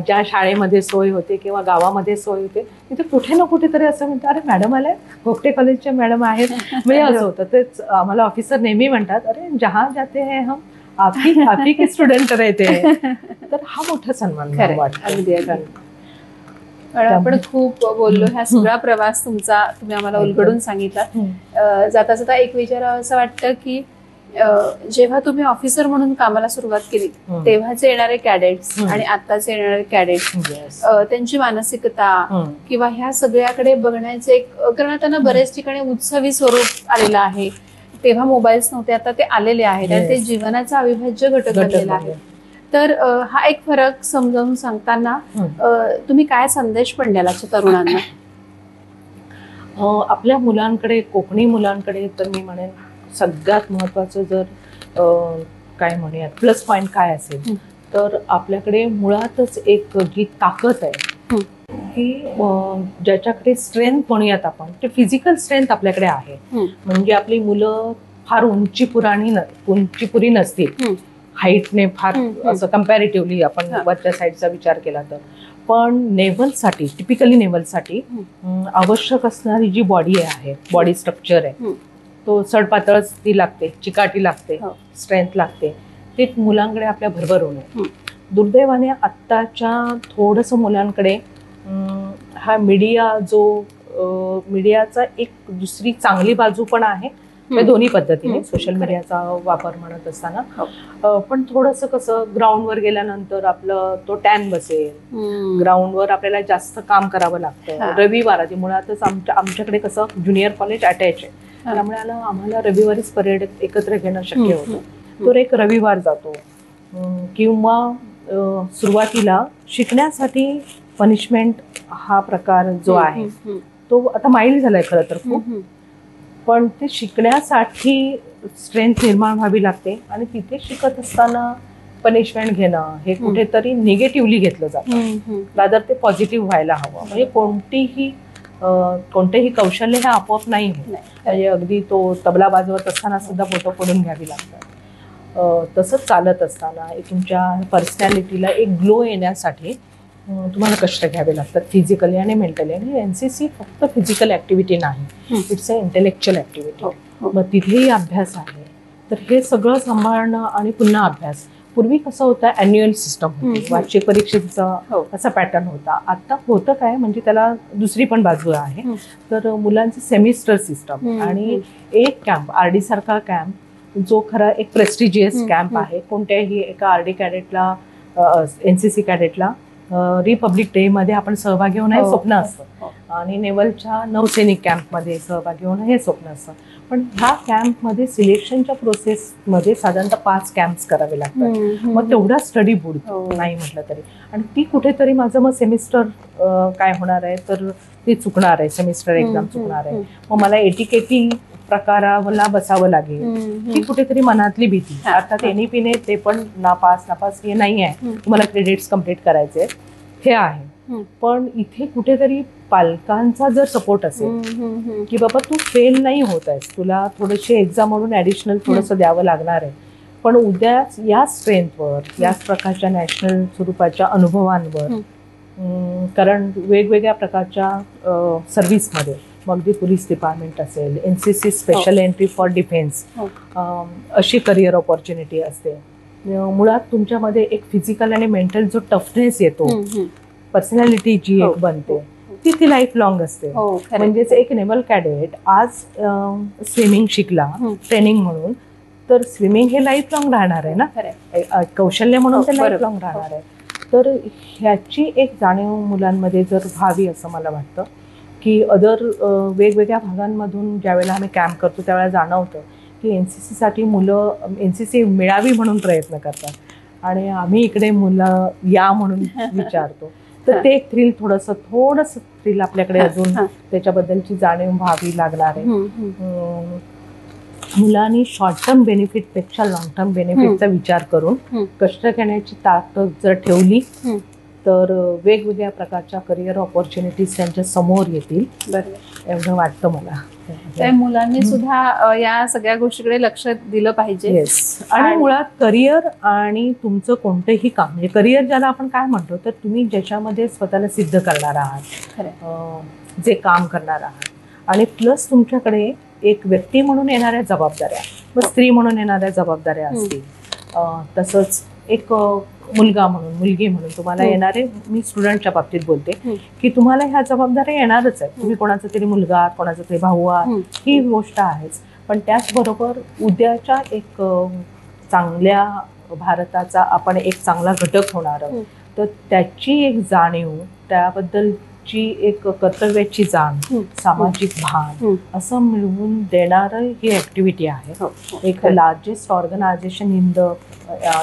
ज्या शाळेमध्ये सोय होते किंवा गावामध्ये सोय होते तिथे कुठे ना कुठेतरी असं म्हणतात अरे मॅडम आल्या, गोगटे कॉलेजचे मॅडम आहेत, म्हणजे असं होतं. तेच आम्हाला ऑफिसर नेहमी म्हणतात अरे जहाँ जाते हैं हम आप ही के स्टुडंट रहते हैं. तर हा मोठा सन्मान वाटतो. आपण खूप बोललो, ह्या सगळा प्रवास तुमचा तुम्ही आम्हाला उलगडून सांगितला. जाता जाता एक विचारावं असं वाटतं की जेव्हा तुम्ही ऑफिसर म्हणून कामाला सुरुवात केली तेव्हाचे येणारे कॅडेट्स आणि आताचे येणारे कॅडेट्स, त्यांची मानसिकता किंवा ह्या सगळ्याकडे बघण्याचे कारण त्यांना बऱ्याच ठिकाणी उत्सवी स्वरूप आलेलं आहे. तेव्हा मोबाईल्स नव्हते, आता ते आलेले आहेत आणि ते जीवनाचा अविभाज्य घटक बनलेला आहे. तर हा एक फरक समजावून सांगताना तुम्ही काय संदेश पण द्याल तरुणांना? आपल्या मुलांकडे, कोकणी मुलांकडे तर मी म्हणेन सगळ्यात महत्त्वाचं जर काय म्हणूयात प्लस पॉईंट काय असेल तर आपल्याकडे मुळातच एक जी ताकद आहे की ज्याच्याकडे स्ट्रेंथ म्हणूयात आपण, ते फिजिकल स्ट्रेंथ आपल्याकडे आहे. म्हणजे आपली मुलं फार उंचीपुरी नसतील हाईटने, फार असं कम्पॅरेटिव्हली आपण वरच्या साईडचा विचार केला तर, पण नेव्हलसाठी, टिपिकली नेव्हलसाठी आवश्यक असणारी जी बॉडी आहे, बॉडी स्ट्रक्चर आहे, तो सडपातळच ती लागते, चिकाटी लागते, स्ट्रेंथ लागते, ते मुलांकडे आपल्या भरभरून आहे. दुर्दैवाने आत्ताच्या थोडंसं मुलांकडे हा मीडियाचा एक दुसरी चांगली बाजू पण आहे म्हणजे दोन्ही पद्धतीने सोशल मीडियाचा वापर म्हणत असताना पण थोडंसं कसं ग्राउंडवर गेल्यानंतर आपलं तो टॅन बसेल, ग्राउंडवर आपल्याला जास्त काम करावं लागतं. रविवार आधी मुळातच आमच्याकडे कसं ज्युनियर कॉलेज अटॅच आहे, त्यामुळे आम्हाला रविवारीच परेड एकत्र घेणं शक्य होतं. तर एक रविवार जातो. किंवा सुरुवातीला शिकण्यासाठी पनिशमेंट हा प्रकार जो आहे तो आता माइल्ड झालाय खरं तर खूप, पण ते शिकण्यासाठी स्ट्रेंथ निर्माण व्हावी लागते आणि तिथे शिकत असताना पनिशमेंट घेणं हे कुठेतरी निगेटिव्हली घेतलं जातं, रादर ते पॉझिटिव्ह व्हायला हवं. म्हणजे कोणतेही कौशल्य हे आपोआप नाही होत. म्हणजे अगदी तो तबला वाजवत असताना सुद्धा फोटो फोडून घ्यावी लागतात. तसंच चालत असताना तुमच्या पर्सनॅलिटीला एक ग्लो येण्यासाठी तुम्हाला कष्ट घ्यावे लागतात फिजिकली आणि मेंटली. आणि एनसीसी फक्त फिजिकल ऍक्टिव्हिटी नाही, इट्स अ इंटेलेक्च्युअल ऍक्टिव्हिटी. मग तिथेही अभ्यास आहे. तर हे सगळं सांभाळणं आणि पुन्हा अभ्यास. पूर्वी कसं होतं, अॅन्युअल सिस्टम होती, वार्षिक परीक्षेचा असा पॅटर्न होता. आता होतं काय म्हणजे त्याला दुसरी पण बाजू आहे. तर मुलांचं सेमिस्टर सिस्टम आणि एक कॅम्प, आरडी सारखा कॅम्प जो खरा एक प्रेस्टिजियस कॅम्प आहे. कोणत्याही एका आरडी कॅडेटला, एनसीसी कॅडेटला रिपब्लिक डे मध्ये आपण सहभागी होणं हे स्वप्न असतं आणि नेव्हलच्या नौसैनिक कॅम्पमध्ये सहभागी होणं हे स्वप्न असतं. पण ह्या कॅम्पमध्ये सिलेक्शनच्या प्रोसेसमध्ये साधारणतः 5 कॅम्प्स करावे लागतात. मग तेवढा स्टडी बुडतो नाही म्हटलं तरी. आणि ती कुठेतरी माझं मग सेमिस्टर काय होणार आहे तर ती चुकणार आहे, सेमिस्टर एक्झाम चुकणार आहे. मग मला एटीकेटी प्रकाराला बसावं लागेल ही कुठेतरी मनातली भीती. अर्थात एनईपीने ते पण नापास हे नाही आहे, तुम्हाला क्रेडिट्स कम्प्लीट करायचे हे आहे. पण इथे कुठेतरी पालकांचा जर सपोर्ट असेल की बाबा तू फेल नाही होत आहेस, तुला थोडीशी एक्झाम म्हणून ऍडिशनल थोडंसं द्यावं लागणार आहे, पण उद्या या स्ट्रेंथवर, याच प्रकारच्या नॅशनल स्वरूपाच्या अनुभवांवर, कारण वेगवेगळ्या प्रकारच्या सर्व्हिसमध्ये, मग अगदी पोलीस डिपार्टमेंट असेल, NCC special entry for defence, अशी करिअर ऑपॉर्च्युनिटी असते. मुळात तुमच्यामध्ये एक फिजिकल आणि मेंटल जो टफनेस येतो, पर्सनॅलिटी जी एक बनते ती लाईफ लॉंग असते. म्हणजेच एक नेव्हल कॅडेट आज स्विमिंग शिकला ट्रेनिंग म्हणून, तर स्विमिंग हे लाईफ लॉंग राहणार आहे ना, कौशल्य म्हणून ते लाईफ लॉंग राहणार आहे. तर ह्याची एक जाणीव मुलांमध्ये जर व्हावी असं मला वाटतं की अदर वेगवेगळ्या भागांमधून ज्यावेळेला आम्ही कॅम्प करतो त्यावेळेला जाणवतं की एनसीसीसाठी मुलं एनसीसी मिळावी म्हणून प्रयत्न करतात आणि आम्ही इकडे मुलं या म्हणून विचारतो. तर ते एक थ्रिल थोडंसं थ्रिल आपल्याकडे अजून त्याच्याबद्दलची जाणीव व्हावी लागणार आहे. मुलांनी शॉर्ट टर्म बेनिफिट पेक्षा लॉंग टर्म बेनिफिटचा विचार करून कष्ट घेण्याची ताकद जर ठेवली तर वेगवेगळ्या प्रकारच्या करिअर ऑपॉर्च्युनिटीज त्यांच्या समोर येतील, एवढं वाटतं मला. त्या मुलांनी सुद्धा या सगळ्या गोष्टीकडे लक्ष दिलं पाहिजे. आणि मुळात करिअर आणि तुमचं कोणतंही काम, म्हणजे करिअर ज्याला आपण काय म्हणतो, तर तुम्ही ज्याच्यामध्ये स्वतःला सिद्ध करणार आहात, जे काम करणार आहात, आणि प्लस तुमच्याकडे एक व्यक्ती म्हणून येणाऱ्या जबाबदाऱ्या, मग स्त्री म्हणून येणाऱ्या जबाबदाऱ्या असतील, तसंच एक मुलगा म्हणून, मुलगी म्हणून तुम्हाला येणारे, मी स्टुडंटच्या बाबतीत बोलते की तुम्हाला ह्या जबाबदाऱ्या येणारच आहेत. तुम्ही कोणाचा तरी मुलगा, कोणाचा तरी भाऊ आहात, ही गोष्ट आहेच. पण त्याचबरोबर उद्याच्या एक चांगल्या भारताचा आपण एक चांगला घटक होणार आहोत, तर त्याची एक जाणीव, त्याबद्दलची एक कर्तव्याची जाण, सामाजिक भान असं मिळवून देणारं ही ऍक्टिव्हिटी आहे. एक largest organisation in the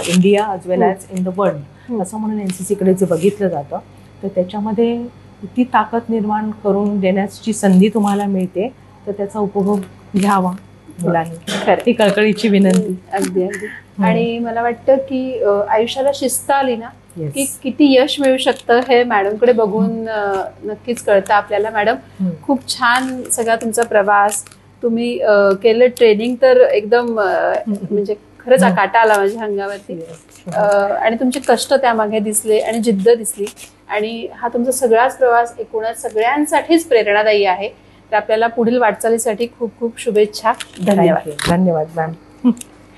India as well as in the world असं म्हणून एनसीसीकडे जे बघितलं जातं, तर त्याच्यामध्ये ती ताकद निर्माण करून देण्याची संधी तुम्हाला मिळते, तर त्याचा उपभोग घ्यावा मुलांनी, ती कळकळीची विनंती. अगदी अगदी. आणि मला वाटतं की आयुष्याला शिस्त आली ना की किती यश मिळू शकतं हे मॅडमकडे बघून नक्कीच कळतं आपल्याला. मॅडम, खूप छान सगळा तुमचा प्रवास, तुम्ही केलं ट्रेनिंग, तर एकदम म्हणजे खरंच काटा आला माझ्या अंगावरती. आणि तुमचे कष्ट त्यामागे दिसले आणि जिद्द दिसली, आणि हा तुमचा सगळाच प्रवास एकूणच सगळ्यांसाठीच प्रेरणादायी आहे. तर आपल्याला पुढील वाटचालीसाठी खूप खूप शुभेच्छा. धन्यवाद. धन्यवाद मॅम.